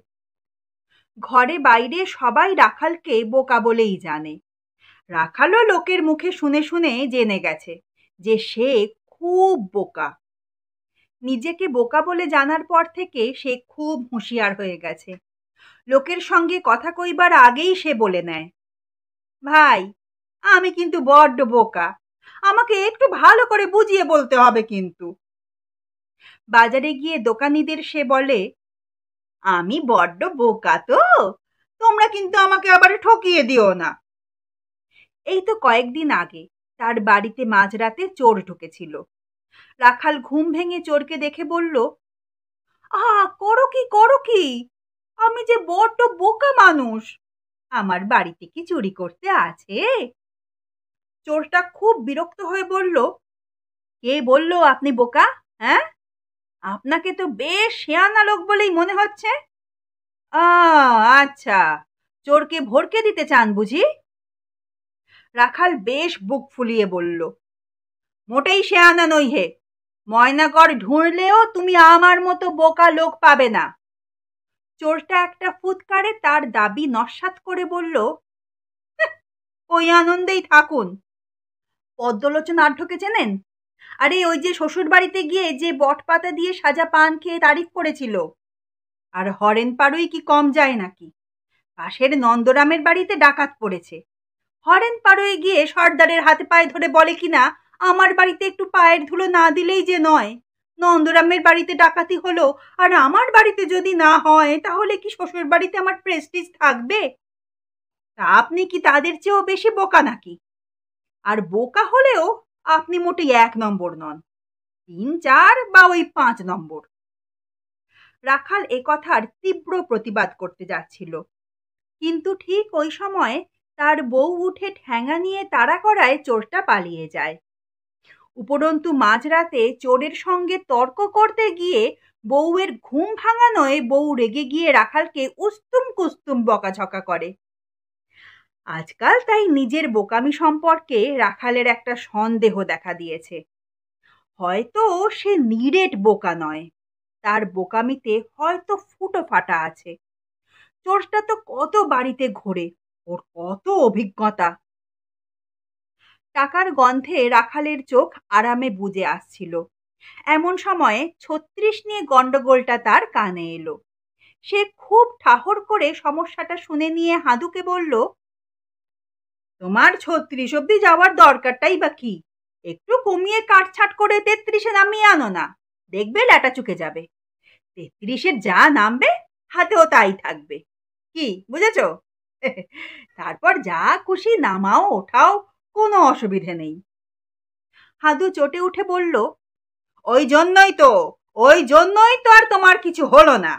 ঘরে বাইরে সবাই রাখালকে বোকা বলেই জানে। রাখালও লোকের মুখে শুনে শুনে জেনে গেছে যে সে খুব বোকা। নিজেকে বোকা বলে জানার পর থেকে সে খুব হুঁশিয়ার হয়ে গেছে। লোকের সঙ্গে কথা কইবার আগেই সে বলে নেয়, ভাই, আমি কিন্তু বড্ড বোকা, আমাকে একটু ভালো করে বুঝিয়ে বলতে হবে কিন্তু। বাজারে গিয়ে দোকানিদের সে বলে, আমি বড্ড বোকা তো, তোমরা কিন্তু আমাকে আবার ঠকিয়ে দিও না। এই তো কয়েকদিন আগে তার বাড়িতে মাঝরাতে চোর ঢুকেছিল। রাখাল ঘুম ভেঙে চোরকে দেখে বলল, করো কি, আমি যে বড্ড বোকা মানুষ, আমার বাড়িতে কি চুরি করতে আছে? চোরটা খুব বিরক্ত হয়ে বলল, কে বলল আপনি বোকা? হ্যাঁ, আপনাকে তো বেশ শেয়ানা লোক বলেই মনে হচ্ছে। আচ্ছা, চোরকে ভরকে দিতে চান বুঝি? রাখাল বেশ বুক ফুলিয়ে বলল, মোটেই শেয়ানা নই হে, ময়নাকর ঢুঁড়লেও তুমি আমার মতো বোকা লোক পাবে না। চোরটা একটা ফুৎকারে তার দাবি নস্যাৎ করে বলল, ওই আনন্দেই থাকুন। পদ্মলোচন আঢ্যকে চেনেন? আরে ওই যে শ্বশুর বাড়িতে গিয়ে যে বট পাতা দিয়ে সাজা পান খেয়ে তারিফ করেছিল। আর হরেন পাড়ুই কি কম যায় নাকি? পাশের নন্দরামের বাড়িতে ডাকাত পড়েছে। হরেন পাড়ুই গিয়ে সর্দারের হাতে পায়ে ধরে বলে কিনা, আমার বাড়িতে একটু পায়ের ধুলো না দিলেই যে নয়, নন্দরামের বাড়িতে ডাকাতি হলো আর আমার বাড়িতে যদি না হয় তাহলে কি শ্বশুর বাড়িতে আমার প্রেস্টিজ থাকবে? তা আপনি কি তাদের চেয়েও বেশি বোকা নাকি? আর বোকা হলেও আপনি মোটেই 1 নম্বর নন, 3, 4 বা ওই 5 নম্বর। রাখাল এ কথার তীব্র প্রতিবাদ করতে যাচ্ছিল, কিন্তু ঠিক ওই সময় তার বউ উঠে ঠ্যাঙা নিয়ে তাড়া করায় চোরটা পালিয়ে যায়। উপরন্তু মাঝরাতে চোরের সঙ্গে তর্ক করতে গিয়ে বউয়ের ঘুম ভাঙানোয় বউ রেগে গিয়ে রাখালকে উস্তুম কুস্তুম বকাঝকা করে। আজকাল তাই নিজের বোকামি সম্পর্কে রাখালের একটা সন্দেহ দেখা দিয়েছে। হয়তো সে নিরেট বোকা নয়, তার বোকামিতে হয়তো ফুটো ফাটা আছে। চোরটা তো কত বাড়িতে ঘোরে, ওর কত অভিজ্ঞতা। টাকার গন্ধে রাখালের চোখ আরামে বুজে আসছিল। এমন সময়ে 36 নিয়ে গন্ডগোলটা তার কানে এলো। সে খুব ঠাহর করে সমস্যাটা শুনে নিয়ে হাদুকে বলল, তোমার 36 অব্দি যাওয়ার দরকারটাই বা কি? একটু কমিয়ে কাটছাট করে 33-এ নামিয়ে আনো না, দেখবে ল্যাটা চুকে যাবে। 33-এর যা নামবে হাতেও তাই থাকবে। কি বুঝেছো? তারপর যা খুশি নামাও ওঠাও, কোনো অসুবিধে নেই। হাদু চটে উঠে বলল, ওই জন্যই তো আর তোমার কিছু হলো না।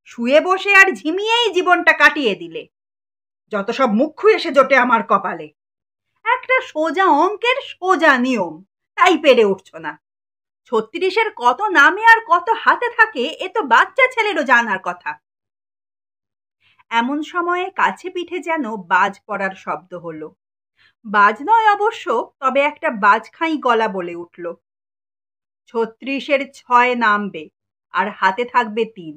শুয়ে বসে আর ঝিমিয়েই জীবনটা কাটিয়ে দিলে। যত সব মুখ্য এসে জোটে আমার কপালে। একটা সোজা অঙ্কের সোজা নিয়ম, তাই পেরে উঠছো না। 36-এর কত নামে আর কত হাতে থাকে এ তো বাচ্চা ছেলেরও জানার কথা। এমন সময়ে কাছে পিঠে যেন বাজ পড়ার শব্দ হলো। বাজ নয় অবশ্য, তবে একটা বাজখাই গলা বলে উঠল, 36-এর 6 নামবে আর হাতে থাকবে 3।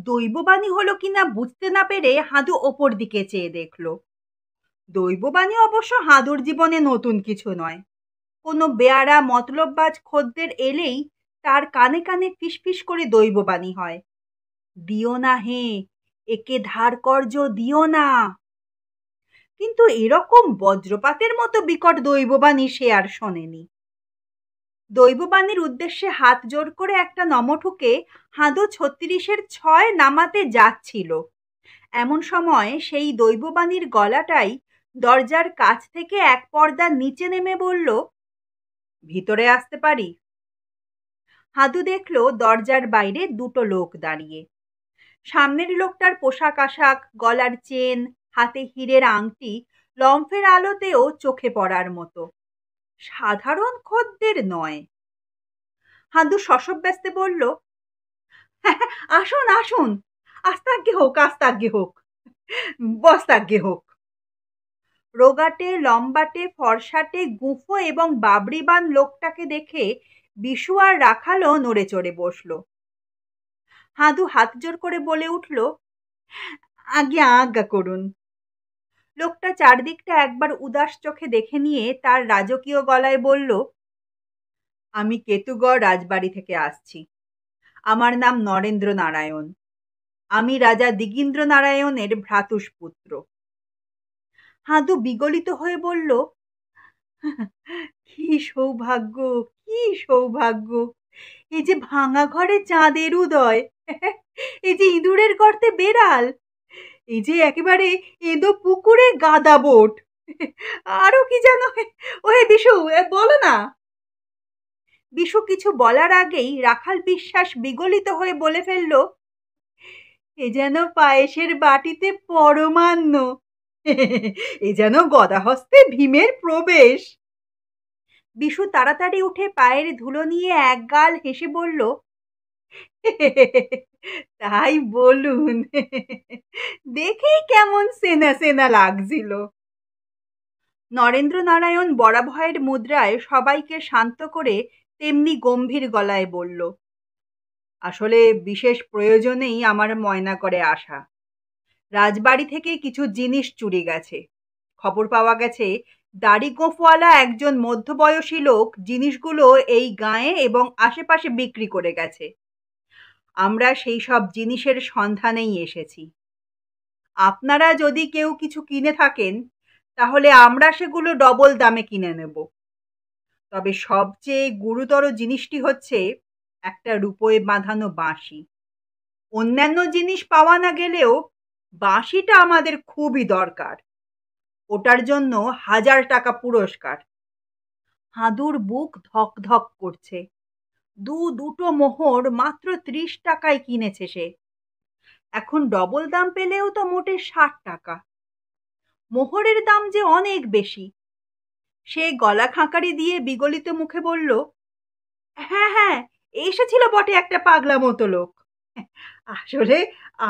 দৈববাণী হলো কিনা বুঝতে না পেরে হাদু ওপর দিকে চেয়ে দেখল। দৈববাণী অবশ্য হাদুর জীবনে নতুন কিছু নয়। কোনো বেয়ারা মতলববাজ খদ্দের এলেই তার কানে কানে ফিসফিস করে দৈববাণী হয়, দিও না হে, একে ধার কর্য দিও না। কিন্তু এরকম বজ্রপাতের মতো বিকট দৈববাণী সে আর শোনেনি। দৈববাণীর উদ্দেশ্যে হাত জোর করে একটা নম ঠুকে হাদু 36-এর 6 নামাতে যাচ্ছিল। এমন সময় সেই দৈববাণীর গলাটাই দরজার কাছ থেকে এক পর্দা নিচে নেমে বলল, ভিতরে আসতে পারি? হাদু দেখল দরজার বাইরে 2টো লোক দাঁড়িয়ে। সামনের লোকটার পোশাক আশাক, গলার চেন, হাতে হীরের আংটি লম্ফের আলোতেও চোখে পড়ার মতো। সাধারণ খদ্দের নয়। হাদু শশব্যস্তে বলল, আসুন আসুন, আস্তাজ্ঞে হোক, আস্তাজ্ঞে হোক, বস্তাজ্ঞে হোক। রোগাটে, লম্বাটে, ফর্সাটে, গুঁফো এবং বাবরিবান লোকটাকে দেখে বিশু আর রাখালও নড়ে চড়ে বসল। হাদু হাত জোর করে বলে উঠল, আজ্ঞা করুন। লোকটা চারদিকটা একবার উদাস চোখে দেখে নিয়ে তার রাজকীয় গলায় বলল, আমি কেতুগড় রাজবাড়ি থেকে আসছি। আমার নাম নরেন্দ্র নারায়ণ। আমি রাজা দিগীন্দ্র নারায়ণের ভ্রাতুষ্পুত্র। হাদু বিগলিত হয়ে বলল, কি সৌভাগ্য, কি সৌভাগ্য! এই যে ভাঙা ঘরে চাঁদের উদয়, এই যে ইঁদুরের গর্তে বেড়াল, এই যে একেবারে এঁদো পুকুরে গাদা বোট, আরো কি যেন। ওহে বিশু, বলো না। বিশু কিছু বলার আগেই রাখাল বিশ্বাস বিগলিত হয়ে বলে ফেলল, এ যেন পায়েসের বাটিতে পরমান্ন, এ যেন গদাহস্তে ভীমের প্রবেশ। বিশু তাড়াতাড়ি উঠে পায়ের ধুলো নিয়ে একগাল হেসে বলল, তাই বলুন, দেখেই কেমন সেনা সেনা লাগছিল। নরেন্দ্র নারায়ণ বরাভয়ের মুদ্রায় সবাইকে শান্ত করে তেমনি গম্ভীর গলায় বলল, আসলে বিশেষ প্রয়োজনেই আমার ময়না করে আসা। রাজবাড়ি থেকে কিছু জিনিস চুরি গেছে। খবর পাওয়া গেছে দাড়ি গোঁফওয়ালা একজন মধ্যবয়সী লোক জিনিসগুলো এই গাঁয়ে এবং আশেপাশে বিক্রি করে গেছে। আমরা সেই সব জিনিসের সন্ধানেই এসেছি। আপনারা যদি কেউ কিছু কিনে থাকেন তাহলে আমরা সেগুলো ডবল দামে কিনে নেব। তবে সবচেয়ে গুরুতর জিনিসটি হচ্ছে একটা রূপোয় বাঁধানো বাঁশি। অন্যান্য জিনিস পাওয়া না গেলেও বাঁশিটা আমাদের খুবই দরকার। ওটার জন্য 1000 টাকা পুরস্কার। হাদুর বুক ধক ধক করছে। দুটো মোহর মাত্র 30 টাকায় কিনেছে সে। এখন ডবল দাম পেলেও তো মোটে 60 টাকা। মোহরের দাম যে অনেক বেশি। সে গলা খাঁকারি দিয়ে বিগলিত মুখে বলল, হ্যাঁ, এসেছিল বটে একটা পাগলা মতো লোক। আসলে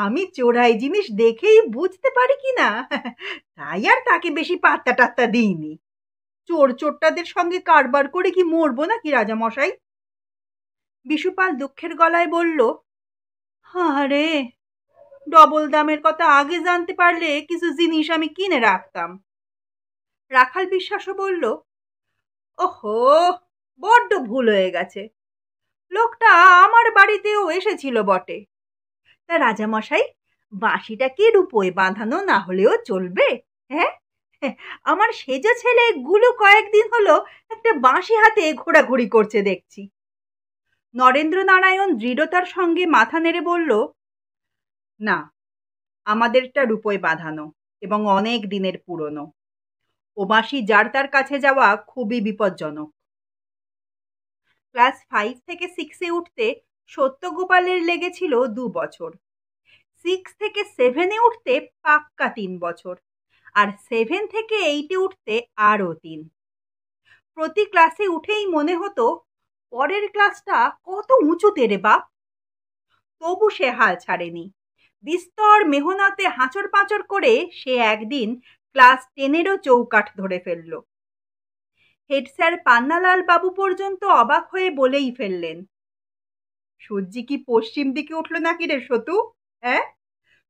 আমি চোরাই জিনিস দেখেই বুঝতে পারি কিনা, তাই আর তাকে বেশি পাত্তা টাত্তা দিইনি। চোরটাদের সঙ্গে কারবার করে কি মরবো নাকি রাজামশাই? বিশুপাল দুঃখের গলায় বলল, আরে ডবল দামের কথা আগে জানতে পারলে কিছু জিনিস আমি কিনে রাখতাম। রাখাল বিশ্বাসও বলল, ওহো, বড্ড ভুল হয়ে গেছে। লোকটা আমার বাড়িতেও এসেছিল বটে। তা রাজামশাই, বাঁশিটা কি রূপোয় বাঁধানো না হলেও চলবে? হ্যাঁ, আমার সেজো ছেলে গুলো কয়েকদিন হলো একটা বাঁশি হাতে ঘোরাঘুরি করছে দেখছি। নরেন্দ্র নারায়ণ দৃঢ়তার সঙ্গে মাথা নেড়ে বলল, না, আমাদেরটা রূপোয় বাঁধানো এবং অনেক দিনের পুরনো। ও বাঁশি যার তার কাছে যাওয়া খুবই বিপজ্জনক। ক্লাস 5 থেকে 6-এ উঠতে সত্যগোপালের লেগেছিল 2 বছর। 6 থেকে 7-এ উঠতে পাক্কা 3 বছর, আর 7 থেকে 8-এ উঠতে আরো 3। প্রতি ক্লাসে উঠেই মনে হতো পরের ক্লাসটা কত উঁচুতে রে বাপ। তবু সে হাল ছাড়েনি। বিস্তর মেহনতে হাঁচড় পাঁচড় করে সে একদিন ক্লাস 10-এরও চৌকাঠ ধরে ফেলল। হেড স্যার পান্নালাল বাবু পর্যন্ত অবাক হয়ে বলেই ফেললেন, সূর্যি কি পশ্চিম দিকে উঠলো নাকি রে সতু? হ্যাঁ,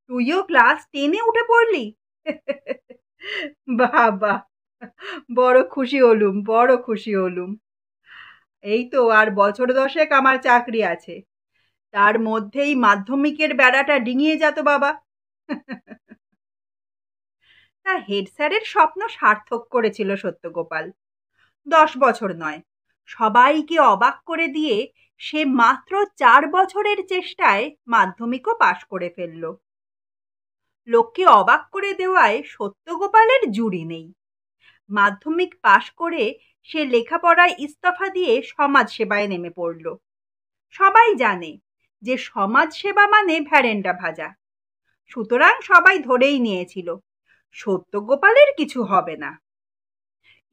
তুইও ক্লাস 10-এ উঠে পড়লি? বাবা, বড় খুশি হলুম। এই তো আর বছর 10 আমার চাকরি আছে, তার মধ্যেই মাধ্যমিকের বেড়াটা ডিঙিয়ে যেত বাবা। তা হেড স্যারের স্বপ্ন সার্থক করেছিল সত্যগোপাল। 10 বছর নয়, সবাইকে অবাক করে দিয়ে সে মাত্র 4 বছরের চেষ্টায় মাধ্যমিকও পাশ করে ফেলল। লোককে অবাক করে দেওয়ায় সত্যগোপালের জুড়ি নেই। মাধ্যমিক পাশ করে সে লেখাপড়ায় ইস্তফা দিয়ে সমাজ সেবায় নেমে পড়ল। সবাই জানে যে সমাজ সেবা মানে ভ্যারেন্ডা ভাজা, সুতরাং সবাই ধরেই নিয়েছিল সত্যগোপালের কিছু হবে না।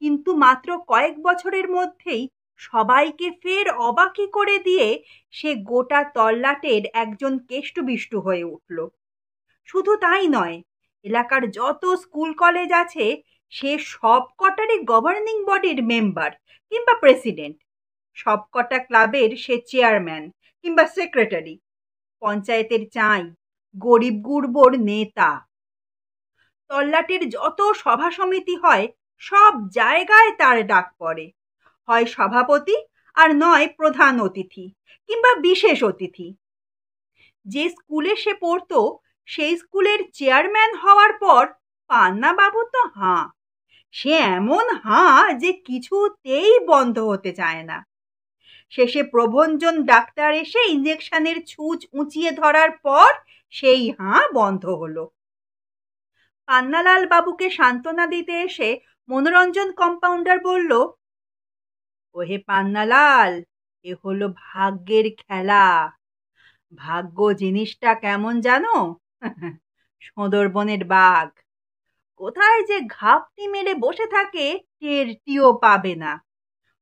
কিন্তু মাত্র কয়েক বছরের মধ্যেই সবাইকে ফের অবাকি করে দিয়ে সে গোটা তল্লাটের একজন কেষ্টবিষ্টু হয়ে উঠল। শুধু তাই নয়, এলাকার যত স্কুল কলেজ আছে সে সব কটারই গভর্নিং বডির মেম্বার কিংবা প্রেসিডেন্ট, সবকটা ক্লাবের সে চেয়ারম্যান কিংবা সেক্রেটারি, পঞ্চায়েতের চাই, গরিব গুরবোর নেতা। তল্লাটের যত সভা সমিতি হয় সব জায়গায় তার ডাক পড়ে, হয় সভাপতি আর নয় প্রধান অতিথি কিংবা বিশেষ অতিথি। যে স্কুলে সে পড়তো সেই স্কুলের চেয়ারম্যান হওয়ার পর পান্না বাবু তো হাঁ, সে এমন হাঁ যে কিছুতেই বন্ধ হতে চায় না। শেষে প্রভঞ্জন ডাক্তার এসে ইঞ্জেকশনের ছুঁচ উঁচিয়ে ধরার পর সেই হাঁ বন্ধ হলো। পান্নালাল বাবুকে সান্ত্বনা দিতে এসে মনোরঞ্জন কম্পাউন্ডার বলল, ওহে পান্নালাল, এ হলো ভাগ্যের খেলা। ভাগ্য জিনিসটা কেমন জানো? সুন্দরবনের বাঘ, কোথায় যে ঘাপটি মেরে বসে থাকে টেরটিও পাবে না।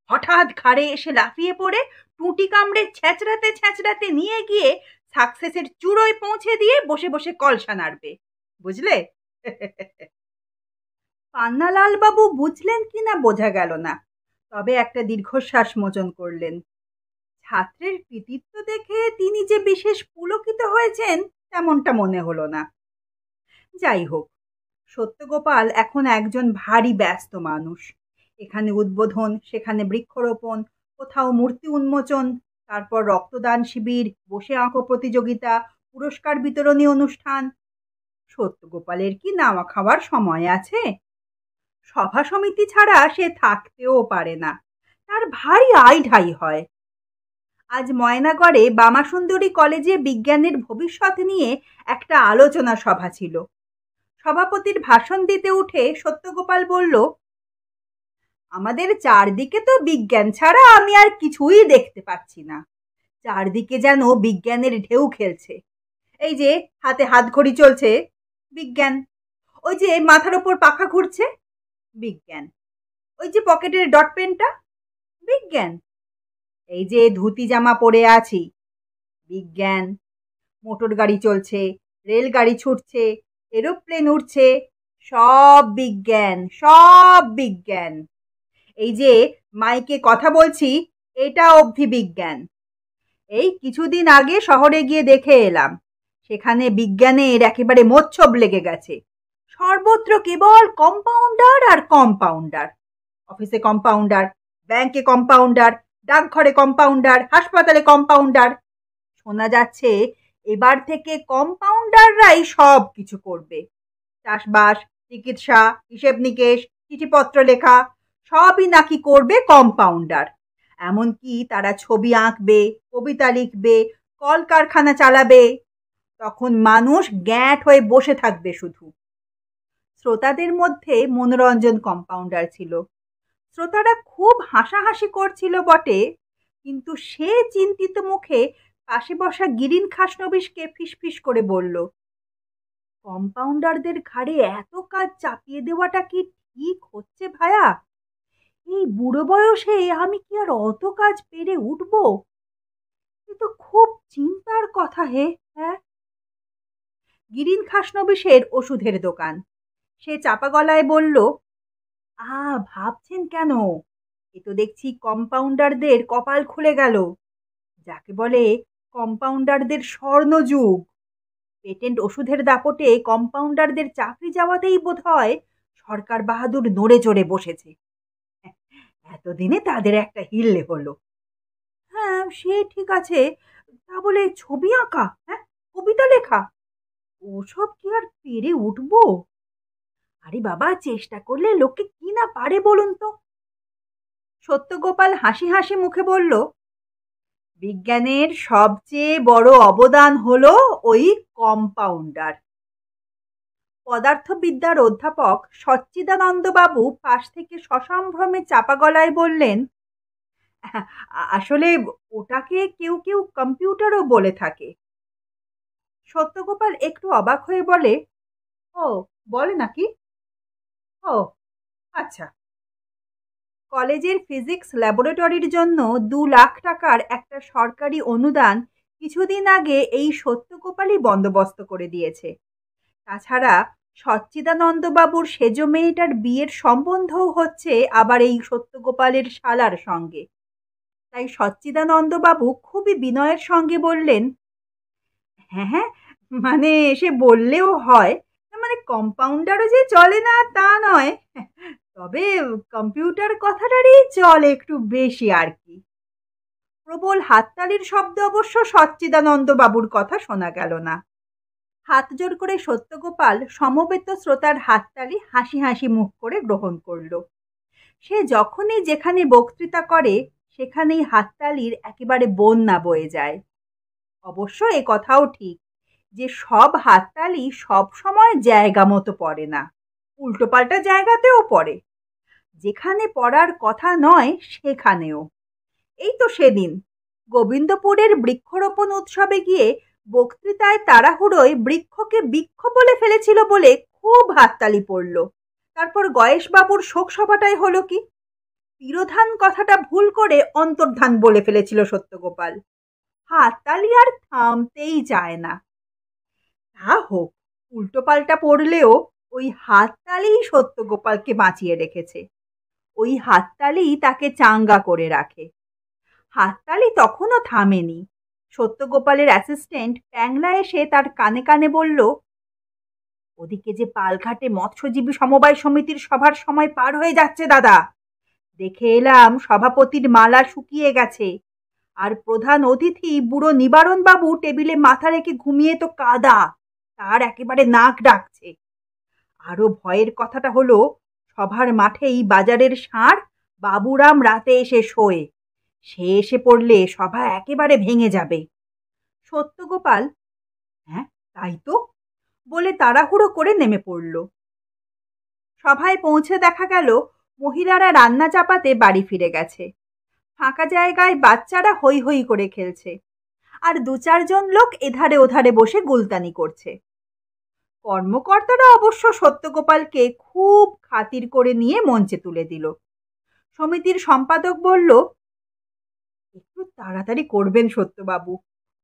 হঠাৎ ঘাড়ে এসে লাফিয়ে পড়ে টুটি কামড়ে ছেঁচড়াতে ছেঁচড়াতে নিয়ে গিয়ে সাকসেসের চূড়োয় পৌঁছে দিয়ে বসে বসে কলসা নাড়বে, বুঝলে? পান্নালাল বাবু বুঝলেন কিনা বোঝা গেল না, তবে একটা দীর্ঘশ্বাস মোচন করলেন। ছাত্রের কৃতিত্ব দেখে তিনি যে বিশেষ পুলকিত হয়েছেন তেমনটা মনে হলো না। যাই হোক, সত্যগোপাল এখন একজন ভারী ব্যস্ত মানুষ। এখানে উদ্বোধন, সেখানে বৃক্ষরোপণ, কোথাও মূর্তি উন্মোচন, তারপর রক্তদান শিবির, বসে আঁকো প্রতিযোগিতা, পুরস্কার বিতরণী অনুষ্ঠান। সত্যগোপালের কি নাওয়া খাওয়ার সময় আছে? সভা সমিতি ছাড়া সে থাকতেও পারে না, তার ভারী আইঢাই হয়। আজ ময়নাগড়ে বামাসুন্দরী কলেজে বিজ্ঞানের ভবিষ্যৎ নিয়ে একটা আলোচনা সভা ছিল। সভাপতির ভাষণ দিতে উঠে সত্যগোপাল বলল, আমাদের চারদিকে তো বিজ্ঞান ছাড়া আমি আর কিছুই দেখতে পাচ্ছি না। চারদিকে যেন বিজ্ঞানের ঢেউ খেলছে। এই যে হাতে হাত ঘড়ি চলছে, বিজ্ঞান। ওই যে মাথার ওপর পাখা ঘুরছে, বিজ্ঞান। ওই যে পকেটের ডট পেনটা, বিজ্ঞান। এই যে ধুতি জামা পরে আছি, বিজ্ঞান। মোটর গাড়ি চলছে, রেলগাড়ি ছুটছে, এরোপ্লেন উঠছে, সব বিজ্ঞান, সব বিজ্ঞান। এই যে মাইকে কথা বলছি, এটা অবধি বিজ্ঞান। এই কিছুদিন আগে শহরে গিয়ে দেখে এলাম, সেখানে বিজ্ঞানের একেবারে মোচ্ছব লেগে গেছে। সর্বত্র কেবল কম্পাউন্ডার আর কম্পাউন্ডার। অফিসে কম্পাউন্ডার, ব্যাংকে কম্পাউন্ডার, ডাকঘরে কম্পাউন্ডার, হাসপাতালে কম্পাউন্ডার। শোনা যাচ্ছে এবার থেকে কম্পাউন্ডাররাই সব কিছু করবে। চাষবাস, চিকিৎসা, হিসেব নিকেশ, চিঠিপত্র লেখা সবই নাকি করবে কম্পাউন্ডার। এমনকি তারা ছবি আঁকবে, কবিতা লিখবে, কলকারখানা চালাবে। তখন মানুষ গ্যাঁট হয়ে বসে থাকবে শুধু। শ্রোতাদের মধ্যে মনোরঞ্জন কম্পাউন্ডার ছিল। শ্রোতারা খুব হাসাহাসি করছিল বটে, কিন্তু সে চিন্তিত মুখে পাশে বসা গিরিন খাসনবিশকে ফিসফিস করে বলল, কম্পাউন্ডারদের ঘাড়ে এত কাজ চাপিয়ে দেওয়াটা কি ঠিক হচ্ছে ভায়া? এই বুড়ো বয়সে আমি কি আর অত কাজ পেরে উঠব? এ তো খুব চিন্তার কথা হে। হ্যাঁ, গিরিন খাসনবিশের ওষুধের দোকান। সে চাপা গলায় বলল, ভাবছেন কেন? এ তো দেখছি কম্পাউন্ডারদের কপাল খুলে গেল। যাকে বলে কম্পাউন্ডারদের স্বর্ণযুগ। পেটেন্ট ওষুধের দাপটে কম্পাউন্ডারদের চাকরি যাওয়াতেই বোধহয় সরকার বাহাদুর নড়ে চড়ে বসেছে। এতদিনে তাদের একটা হিললে হলো। হ্যাঁ, সে ঠিক আছে, তা বলে ছবি আঁকা, হ্যাঁ, কবিতা লেখা, ওসব কি আর পেরে উঠবো? আরে বাবা, চেষ্টা করলে লোকে কি না পারে বলুন তো। সত্যগোপাল হাসি হাসি মুখে বলল, বিজ্ঞানের সবচেয়ে বড় অবদান হলো ওই কম্পাউন্ডার। পদার্থবিদ্যার অধ্যাপক সচ্চিদানন্দবাবু পাশ থেকে সসম্ভ্রমে চাপা গলায় বললেন, আসলে ওটাকে কেউ কেউ কম্পিউটারও বলে থাকে। সত্যগোপাল একটু অবাক হয়ে বলে, ও, বলে নাকি? ও আচ্ছা। কলেজের ফিজিক্স ল্যাবরেটরির জন্য 2 লাখ টাকার একটা সরকারি অনুদান কিছুদিন আগে এই সত্যগোপালই বন্দোবস্ত করে দিয়েছে। তাছাড়া সচ্চিদানন্দবাবুর সেজ মেয়েটার বিয়ের সম্বন্ধও হচ্ছে আবার এই সত্যগোপালের শালার সঙ্গে। তাই সচ্চিদানন্দবাবু খুবই বিনয়ের সঙ্গে বললেন, হ্যাঁ হ্যাঁ, মানে সে বললেও হয়, মানে কম্পাউন্ডারও যে চলে না তা নয়, তবে কম্পিউটার কথাটারই চলে একটু বেশি আর কি। প্রবল হাততালির শব্দ অবশ্য সচ্চিদানন্দবাবুর কথা শোনা গেল না। হাত জোর করে সত্যগোপাল সমবেত শ্রোতার হাততালি হাসি হাসি মুখ করে গ্রহণ করল। সে যখনই যেখানে বক্তৃতা করে সেখানেই হাততালির একেবারে বন্যা বয়ে যায়। অবশ্য এ কথাও ঠিক যে সব হাততালি সব সময় জায়গা মতো পড়ে না, উল্টোপাল্টা জায়গাতেও পড়ে, যেখানে পড়ার কথা নয় সেখানেও। এই তো সেদিন গোবিন্দপুরের বৃক্ষরোপণ উৎসবে গিয়ে বক্তৃতায় তাড়াহুড়োয় বৃক্ষকে বৃক্ষ বলে ফেলেছিল বলে খুব হাততালি পড়ল। তারপর গয়েশবাবুর শোকসভাটাই হলো কি, তিরোধান কথাটা ভুল করে অন্তর্ধান বলে ফেলেছিল সত্যগোপাল। হাততালি আর থামতেই চায় না। তা হোক, উল্টোপাল্টা পড়লেও ওই হাততালিই সত্যগোপালকে বাঁচিয়ে রেখেছে, ওই হাততালিই তাকে চাঙ্গা করে রাখে। হাততালি তখনও থামেনি। সত্যগোপালের অ্যাসিস্ট্যান্ট প্যাংলা এসে তার কানে কানে বলল, ওদিকে যে পালঘাটে মৎস্যজীবী সমবায় সমিতির সভার সময় পার হয়ে যাচ্ছে দাদা। দেখে এলাম সভাপতির মালা শুকিয়ে গেছে, আর প্রধান অতিথি বুড়ো নিবারণ বাবু টেবিলে মাথা রেখে ঘুমিয়ে তো কাদা, তার একেবারে নাক ডাকছে। আরো ভয়ের কথাটা হলো, সভার মাঠেই বাজারের ষাঁড় বাবুরাম রাতে এসে শোয়, সে এসে পড়লে সভা একেবারে ভেঙে যাবে। সত্যগোপাল হ্যাঁ তাই তো বলে তাড়াহুড়ো করে নেমে পড়ল। সভায় পৌঁছে দেখা গেল মহিলারা রান্না চাপাতে বাড়ি ফিরে গেছে। ফাঁকা জায়গায় বাচ্চারা হৈ হৈ করে খেলছে, আর 2-4 জন লোক এধারে ওধারে বসে গুলতানি করছে। কর্মকর্তারা অবশ্য সত্যগোপালকে খুব খাতির করে নিয়ে মঞ্চে তুলে দিল। সমিতির সম্পাদক বলল, একটু তাড়াতাড়ি করবেন সত্যবাবু,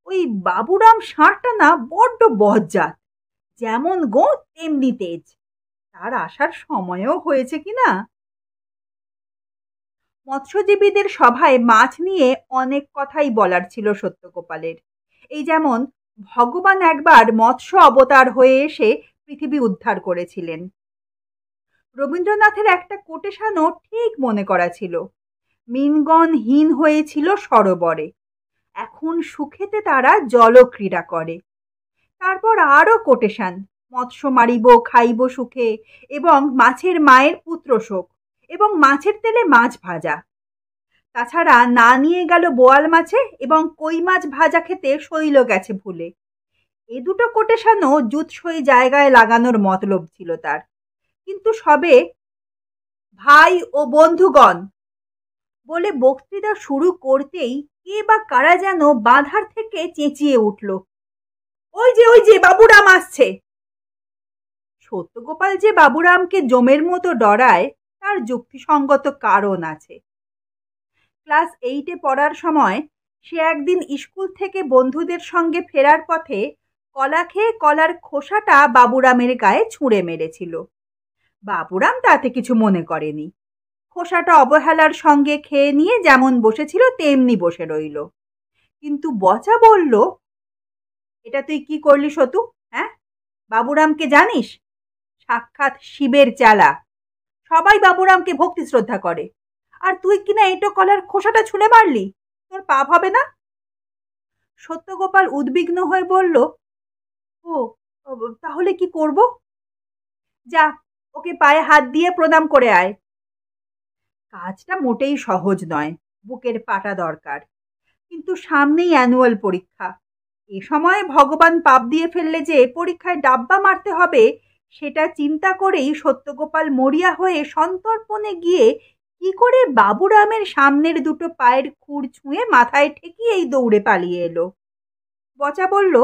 ওই বাবুরাম ষাঁড়টা না বড্ড বজ্জাত, যেমন গো তেমনি তেজ, তার আসার সময়ও হয়েছে কিনা। মৎস্যজীবীদের সভায় মাছ নিয়ে অনেক কথাই বলার ছিল সত্যগোপালের। এই যেমন ভগবান একবার মৎস্য অবতার হয়ে এসে পৃথিবী উদ্ধার করেছিলেন। রবীন্দ্রনাথের একটা কোটেশনও ঠিক মনে করা ছিল, মিনগণ হীন হয়েছিল সরোবরে, এখন সুখেতে তারা জলক্রীড়া করে। তারপর আরও কোটেশন, মৎস্য মারিব খাইব সুখে, এবং মাছের মায়ের পুত্র শোক, এবং মাছের তেলে মাছ ভাজা। তাছাড়া না নিয়ে গেল বোয়াল মাছে এবং কই মাছ ভাজা খেতে শৈল গেছে ভুলে। এ দুটো কোটেশনও জুৎসই জায়গায় লাগানোর মতলব ছিল তার। কিন্তু সবে ভাই ও বন্ধুগণ বলে বক্তৃতা শুরু করতেই কে বা কারা যেন বাঁধার থেকে চেঁচিয়ে উঠল, ওই যে বাবুরাম আসছে। সত্যগোপাল যে বাবুরামকে জমের মতো ডরায় তার যুক্তিসঙ্গত কারণ আছে। ক্লাস 8-এ পড়ার সময় সে একদিন স্কুল থেকে বন্ধুদের সঙ্গে ফেরার পথে কলা খেয়ে কলার খোসাটা বাবুরামের গায়ে ছুঁড়ে মেরেছিল। বাবুরাম তাতে কিছু মনে করেনি, খোসাটা অবহেলার সঙ্গে খেয়ে নিয়ে যেমন বসেছিল তেমনি বসে রইল। কিন্তু বচা বলল, এটা তুই কি করলি সতু? হ্যাঁ, বাবুরামকে জানিস? সাক্ষাৎ শিবের চালা, সবাই বাবুরামকে ভক্তি শ্রদ্ধা করে, আর তুই কিনা এটো কলার খোসাটা ছুঁড়ে মারলি, তোর পাপ হবে না? সত্যগোপাল উদ্বিগ্ন হয়ে বলল, ও তাহলে কি করব? যা, ওকে পায়ে হাত দিয়ে প্রণাম করে আয়। কাজটা মোটেই সহজ নয়, বুকের পাটা দরকার। কিন্তু সামনেই অ্যানুয়াল পরীক্ষা, এ সময় ভগবান পাপ দিয়ে ফেললে যে পরীক্ষায় ডাব্বা মারতে হবে, সেটা চিন্তা করেই সত্যগোপাল মরিয়া হয়ে সন্তর্পণে গিয়ে কি করে বাবুরামের সামনের দুটো পায়ের খুর ছুঁয়ে মাথায় ঠেকিয়েই দৌড়ে পালিয়ে এলো। বচা বলল,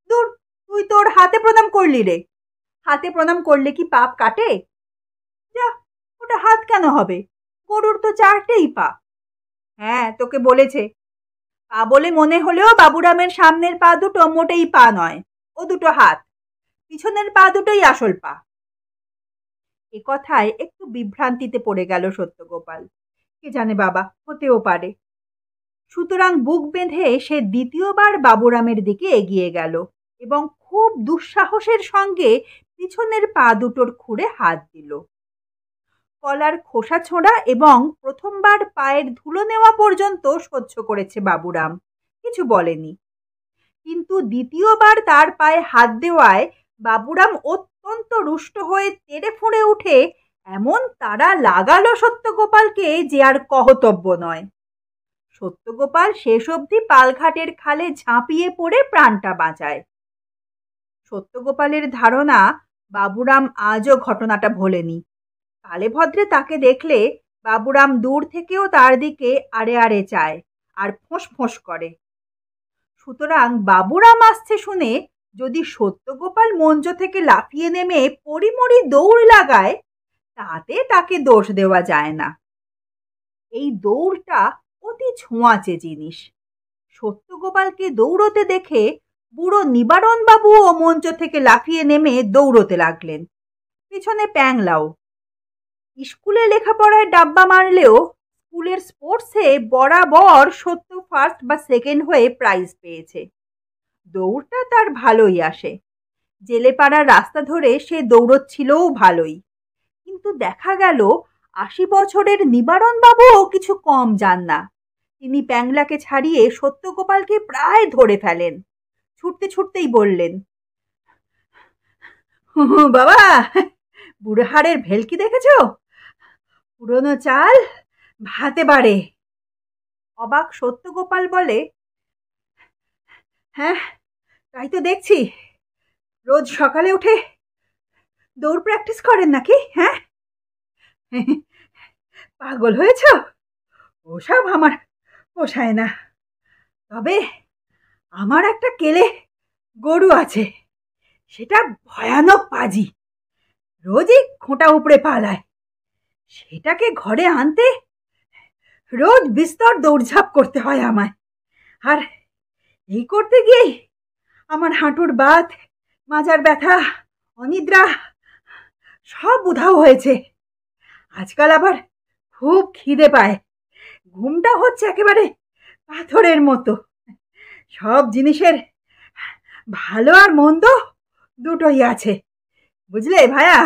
দূর, তুই তোর হাতে প্রণাম করলি রে, হাতে প্রণাম করলে কি পাপ কাটে? যা, ওটা হাত কেন হবে, গরুর তো 4টেই পা। হ্যাঁ, তোকে বলেছে। পা বলে মনে হলেও বাবুরামের সামনের পা দুটো মোটেই পা নয়, ও দুটো হাত। পিছনের পা দুটোই আসল পা। এ কথায় একটু বিভ্রান্তিতে পড়ে গেল সত্যগোপাল। কে জানে বাবা, হতেও পারে। সুতরাং বুক বেঁধে সে দ্বিতীয়বার বাবুরামের দিকে এগিয়ে গেল এবং খুব দুঃসাহসের সঙ্গে পিছনের পা দুটোর খুঁড়ে হাত দিল। কলার খোসা ছোঁড়া এবং প্রথমবার পায়ের ধুলো নেওয়া পর্যন্ত সহ্য করেছে বাবুরাম, কিছু বলেনি। কিন্তু দ্বিতীয়বার তার পায়ে হাত দেওয়ায় বাবুরাম অত্যন্ত রুষ্ট হয়ে তেড়ে ফুঁড়ে উঠে এমন তাড়া লাগালো সত্যগোপালকে যে আর কহতব্য নয়। সত্যগোপাল শেষ অবধি পালঘাটের খালে ঝাঁপিয়ে পড়ে প্রাণটা বাঁচায়। সত্যগোপালের ধারণা বাবুরাম আজও ঘটনাটা ভোলেনি। কালে ভদ্রে তাকে দেখলে বাবুরাম দূর থেকেও তার দিকে আড়ে আড়ে চায় আর ফোঁস ফোঁস করে। সুতরাং বাবুরাম আসছে শুনে যদি সত্যগোপাল মঞ্চ থেকে লাফিয়ে নেমে পরিমরি দৌড় লাগায়, তাতে তাকে দোষ দেওয়া যায় না। এই দৌড়টা অতি ছোঁয়াচে জিনিস। সত্যগোপালকে দৌড়তে দেখে বুড়ো নিবারণ বাবুও মঞ্চ থেকে লাফিয়ে নেমে দৌড়তে লাগলেন, পিছনে প্যাংলাও। স্কুলে লেখাপড়ায় ডাব্বা মারলেও স্কুলের স্পোর্টসে বরাবর সত্য ফার্স্ট বা সেকেন্ড হয়ে প্রাইজ পেয়েছে। দৌড়টা তার ভালোই আসে। জেলেপাড়ার রাস্তা ধরে সে দৌড়চ্ছিলও ভালোই। কিন্তু দেখা গেল 80 বছরের নিবারণ বাবুও কিছু কম যান না। তিনি প্যাংলাকে ছাড়িয়ে সত্যগোপালকে প্রায় ধরে ফেলেন। ছুটতে ছুটতেই বললেন, বাবা, বুড়ো হাড়ের ভেলকি দেখেছ? পুরনো চাল ভাতে বাড়ে। অবাক সত্যগোপাল বলে, হ্যাঁ তাই তো দেখছি। রোজ সকালে উঠে দৌড় প্র্যাকটিস করেন নাকি? হ্যাঁ, পাগল হয়েছ? ওসব আমার পোষায় না। তবে আমার একটা কেলে গরু আছে, সেটা ভয়ানক পাজি, রোজই খোঁটা উপড়ে পালায়। সেটাকে ঘরে আনতে রোজ বিস্তর দৌড়ঝাঁপ করতে হয় আমায়। আর এই করতে গিয়েই আমার হাঁটুর বাত, মাজার ব্যথা, অনিদ্রা সব উধাও হয়েছে। আজকাল আবার খুব খিদে পায়, ঘুমটা হচ্ছে একেবারে পাথরের মতো। সব জিনিসের ভালো আর মন্দ দুটোই আছে, বুঝলে ভায়া?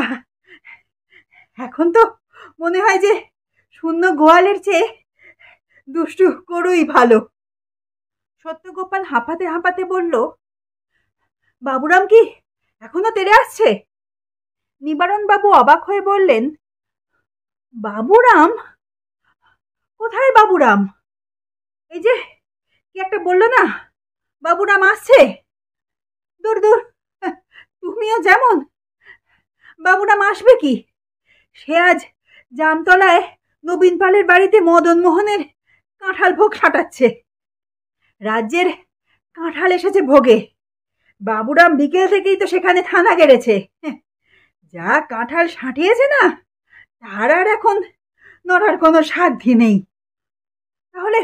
এখন তো মনে হয় যে শূন্য গোয়ালের চেয়ে দুষ্টু গরুই ভালো। সত্যগোপাল হাঁপাতে হাঁপাতে বলল, বাবুরাম কি এখনো তেড়ে আসছে? নিবারণ বাবু অবাক হয়ে বললেন, বাবুরাম? কোথায় বাবুরাম? এই যে কি একটা বললো না, বাবুরাম আসছে। দূর দূর, তুমিও যেমন। বাবুরাম আসবে কি? সে আজ জামতলায় নবীন পালের বাড়িতে মদন মোহনের কাঁঠাল ভোগ সাঁটাচ্ছে। রাজ্যের কাঁঠাল এসেছে ভোগে। বাবুরাম বিকেল থেকেই তো সেখানে থানা গেড়েছে। যা কাঁঠাল সাঁটিয়েছে না, তার আর এখন নড়ার কোনো সাধ্যি নেই। তাহলে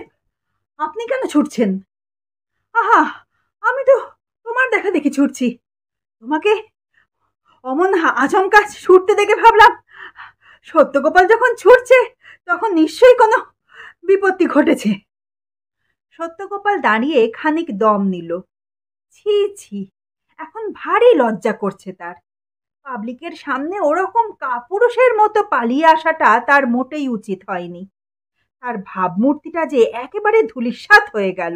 আপনি কেন ছুটছেন? আহা, আমি তো তোমার দেখা দেখি ছুটছি। তোমাকে অমন আচমকা ছুটতে দেখে ভাবলাম, সত্যগোপাল যখন ছুটছে তখন নিশ্চয়ই কোনো বিপত্তি ঘটেছে। সত্যগোপাল দাঁড়িয়ে খানিক দম নিল। ছি ছি, এখন ভারী লজ্জা করছে তার। পাবলিকের সামনে ওরকম কাপুরুষের মতো পালিয়ে আসাটা তার মোটেই উচিত হয়নি। তার ভাবমূর্তিটা যে একেবারে ধূলিসাৎ হয়ে গেল।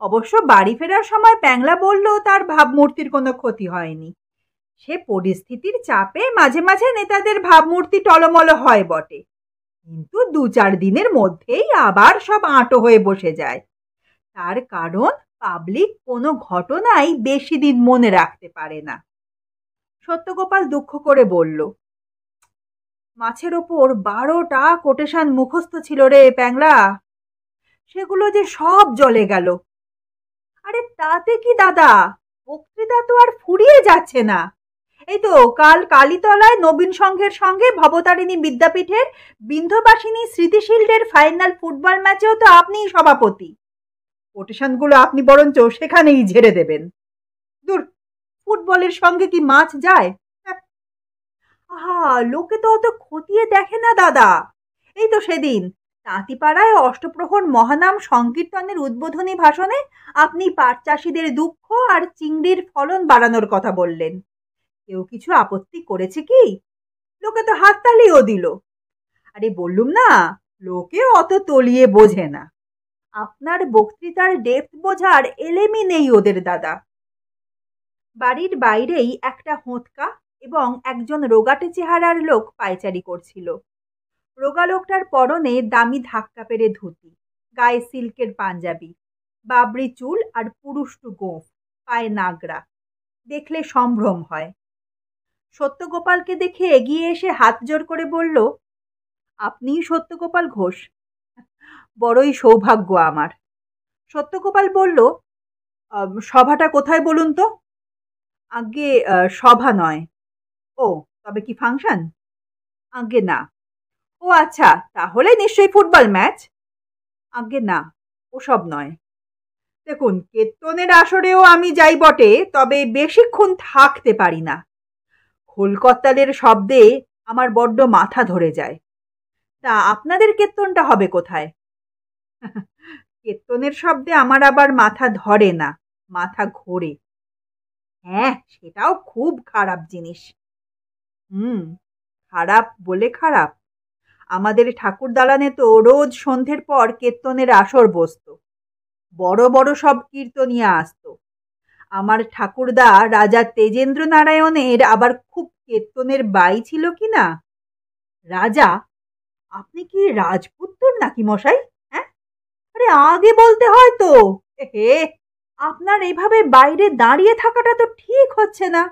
অবশ্য বাড়ি ফেরার সময় প্যাংলা বলল তার ভাবমূর্তির কোনো ক্ষতি হয়নি। সে পরিস্থিতির চাপে মাঝে মাঝে নেতাদের ভাবমূর্তি টলমল হয় বটে, কিন্তু 2-4 দিনের মধ্যেই আবার সব আঁটো হয়ে বসে যায়। তার কারণ পাবলিক কোনো ঘটনাই বেশি দিন মনে রাখতে পারে না। সত্যগোপাল দুঃখ করে বলল, মাছের ওপর 12টা কোটেশন মুখস্থ ছিল রে প্যাংলা, সেগুলো যে সব জলে গেল। আরে তাতে কি দাদা, বক্তৃতা তো আর ফুরিয়ে যাচ্ছে না, এই তো কাল কালীতলায় নবীন সংঘের সঙ্গে ভবতারিণী বিদ্যাপীঠের বিন্ধ্যবাসিনী স্মৃতিশিল্ডের ফাইনাল ফুটবল ম্যাচেও তো আপনিই সভাপতি। কোটেশনগুলো আপনি বরঞ্চ সেখানেই ঝেড়ে দেবেন। দূর, ফুটবলের সঙ্গে কি মাছ যায়? আহা, লোকে তো অত খতিয়ে দেখে না দাদা। এই তো সেদিন তাঁতিপাড়ায় অষ্টপ্রহর মহানাম সংকীর্তনের উদ্বোধনী ভাষণে আপনি পাট চাষিদের দুঃখ আর চিংড়ির ফলন বাড়ানোর কথা বললেন। কেউ কিছু আপত্তি করেছে কি? লোকে তো হাততালিও দিল। আরে বললুম না, লোকে অত তলিয়ে বোঝে না। আপনার বক্তৃতার ডেপথ বোঝার এলেমি নেই ওদের দাদা। বাড়ির বাইরেই একটা হোঁতকা এবং একজন রোগাটে চেহারার লোক পায়চারি করছিল। রোগা লোকটার পরনে দামি ধাক্কা পেরে ধুতি, গায়ে সিল্কের পাঞ্জাবি, বাবরি চুল আর পুরুষ্টু গোঁফ, পায়ে নাগরা। দেখলে সম্ভ্রম হয়। সত্যগোপালকে দেখে এগিয়ে এসে হাত জোর করে বলল, আপনিই সত্যগোপাল ঘোষ? বড়ই সৌভাগ্য আমার। সত্যগোপাল বলল, সভাটা কোথায় বলুন তো? আগে সভা নয়। ও, তবে কি ফাংশন? আগে না। ও আচ্ছা, তাহলে নিশ্চয়ই ফুটবল ম্যাচ? আগে না, ওসব নয়। দেখুন, কীর্তনের আসরেও আমি যাই বটে, তবে বেশিক্ষণ থাকতে পারি না। খোলকর্তাদের শব্দে আমার বড্ড মাথা ধরে যায়। তা আপনাদের কীর্তনটা হবে কোথায়? কীর্তনের শব্দে আমার আবার মাথা ধরে না, মাথা ঘোরে। হ্যাঁ, সেটাও খুব খারাপ জিনিস। খারাপ বলে খারাপ। আমাদের ঠাকুর দালানে তো রোজ সন্ধ্যের পর কীর্তনের আসর বসতো। বড় বড় সব কীর্তনিয়া আসতো। আমার ঠাকুরদা রাজা তেজেন্দ্র নারায়ণের আবার খুব কীর্তনের বাই ছিল কি না। রাজা? আপনি কি রাজপুত্তর নাকি মশাই? হ্যাঁ, আরে আগে বলতে হয় তো। হে, আপনার এভাবে বাইরে দাঁড়িয়ে থাকাটা তো ঠিক হচ্ছে না।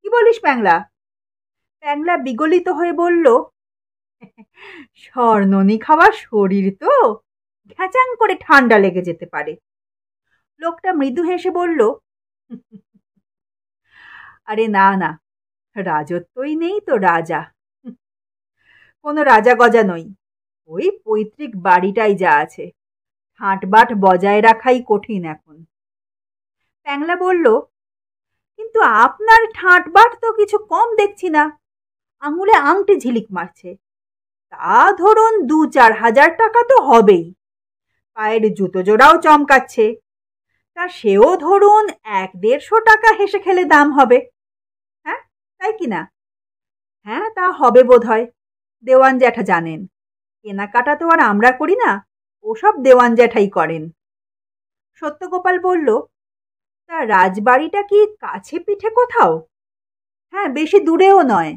কি বলিস প্যাংলা? প্যাংলা বিগলিত হয়ে বলল, স্বর্ণনি খাওয়া শরীর তো, ঘ্যাচাং করে ঠান্ডা লেগে যেতে পারে। লোকটা মৃদু হেসে বলল, আরে না না, রাজত্বই নেই তো রাজা। কোনো রাজা গজা নই, ওই পৈতৃক বাড়িটাই যা আছে। ঠাঁটবাট বজায় রাখাই কঠিন এখন। প্যাংলা বলল, কিন্তু আপনার ঠাঁটবাট তো কিছু কম দেখছি না। আঙুলে আংটি ঝিলিক মারছে। তা ধরুন 2-4 হাজার টাকা তো হবেই। পায়ের জুতো জোড়াও চমকাচ্ছে। তা সেও ধরুন 1-150 টাকা হেসে খেলে দাম হবে। হ্যাঁ, তাই কিনা? হ্যাঁ, তা হবে বোধ হয়। দেওয়ান জ্যাঠা জানেন। কেনাকাটা তো আর আমরা করি না, ওসব দেওয়ান জ্যাঠাই করেন। সত্যগোপাল বলল, তা রাজবাড়িটা কি কাছে পিঠে কোথাও? হ্যাঁ, বেশি দূরেও নয়।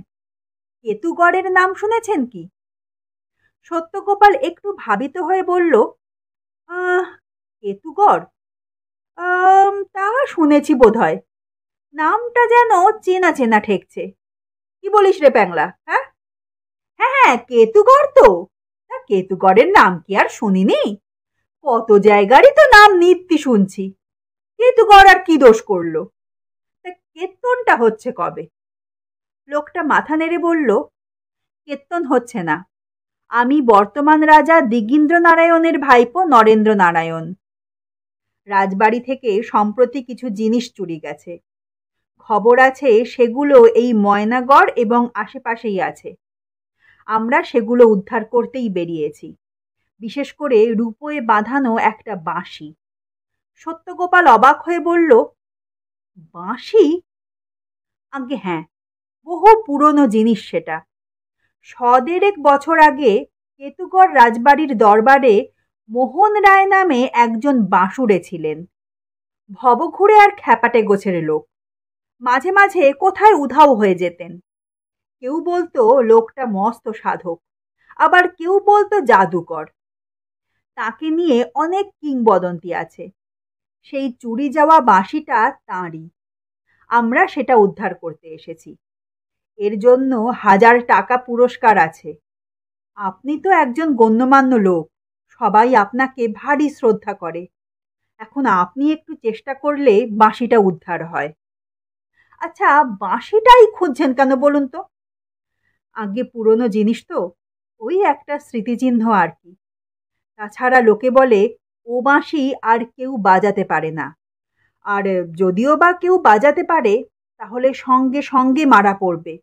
কেতুগড়ের নাম শুনেছেন কি? সত্যগোপাল একটু ভাবিত হয়ে বলল, কেতুগড়? তা শুনেছি বোধ হয়। নামটা যেন চেনা চেনা ঠেকছে। কি বলিস রে প্যাংলা? হ্যাঁ হ্যাঁ হ্যাঁ, কেতুগড় তো। তা কেতুগড়ের নাম কি আর শুনিনি? কত জায়গারই তো নাম নিত্যি শুনছি। কেতুগড় আর কি দোষ করলো? তা কীর্তনটা হচ্ছে কবে? লোকটা মাথা নেড়ে বলল, কীর্তন হচ্ছে না। আমি বর্তমান রাজা দিগীন্দ্র নারায়ণের ভাইপো নরেন্দ্র নারায়ণ। রাজবাড়ি থেকে সম্প্রতি কিছু জিনিস চুরি গেছে। খবর আছে সেগুলো এই ময়নাগড় এবং আশেপাশেই আছে। আমরা সেগুলো উদ্ধার করতেই বেরিয়েছি, বিশেষ করে রূপোয় বাঁধানো একটা বাঁশি। সত্যগোপাল অবাক হয়ে বলল, বাঁশি? আগে হ্যাঁ, বহু পুরনো জিনিস সেটা। 100 বছর আগে কেতুগড় রাজবাড়ির দরবারে মোহন রায় নামে একজন বাঁশুড়ে ছিলেন। ভবঘুরে আর খ্যাপাটে গোছের লোক। মাঝে মাঝে কোথায় উধাও হয়ে যেতেন। কেউ বলতো লোকটা মস্ত সাধক, আবার কেউ বলতো জাদুকর। তাকে নিয়ে অনেক কিংবদন্তি আছে। সেই চুরি যাওয়া বাঁশিটা তাঁরই। আমরা সেটা উদ্ধার করতে এসেছি। এর জন্য 1000 টাকা পুরস্কার আছে। আপনি তো একজন গণ্যমান্য লোক, সবাই আপনাকে ভারী শ্রদ্ধা করে। এখন আপনি একটু চেষ্টা করলে বাঁশিটা উদ্ধার হয়। আচ্ছা, বাঁশিটাই খুঁজছেন কেন বলুন তো? আগে পুরনো জিনিস তো, ওই একটা স্মৃতিচিহ্ন আর কি। তাছাড়া লোকে বলে ও বাঁশি আর কেউ বাজাতে পারে না। আর যদিও বা কেউ বাজাতে পারে, তাহলে সঙ্গে সঙ্গে মারা পড়বে।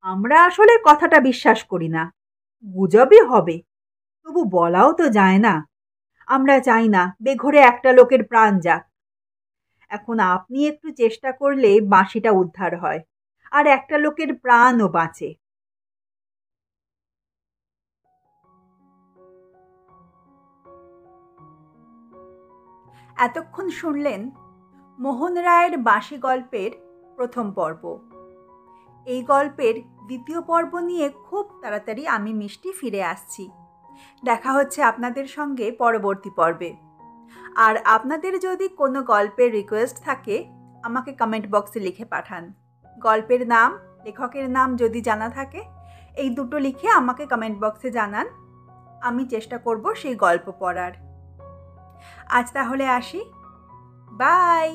আমরা আসলে কথাটা বিশ্বাস করি না, গুজবই হবে। তবু বলাও তো যায় না। আমরা চাই না বেঘরে একটা লোকের প্রাণ যাক। এখন আপনি একটু চেষ্টা করলে বাঁশিটা উদ্ধার হয়, আর একটা লোকের প্রাণও বাঁচে। এতক্ষণ শুনলেন মোহন রায়ের বাঁশি গল্পের প্রথম পর্ব। এই গল্পের দ্বিতীয় পর্ব নিয়ে খুব তাড়াতাড়ি আমি মিষ্টি ফিরে আসছি। দেখা হচ্ছে আপনাদের সঙ্গে পরবর্তী পর্বে। আর আপনাদের যদি কোনো গল্পের রিকোয়েস্ট থাকে, আমাকে কমেন্ট বক্সে লিখে পাঠান। গল্পের নাম, লেখকের নাম যদি জানা থাকে, এই দুটো লিখে আমাকে কমেন্ট বক্সে জানান। আমি চেষ্টা করব সেই গল্প পড়ার। আজ তাহলে আসি। বাই।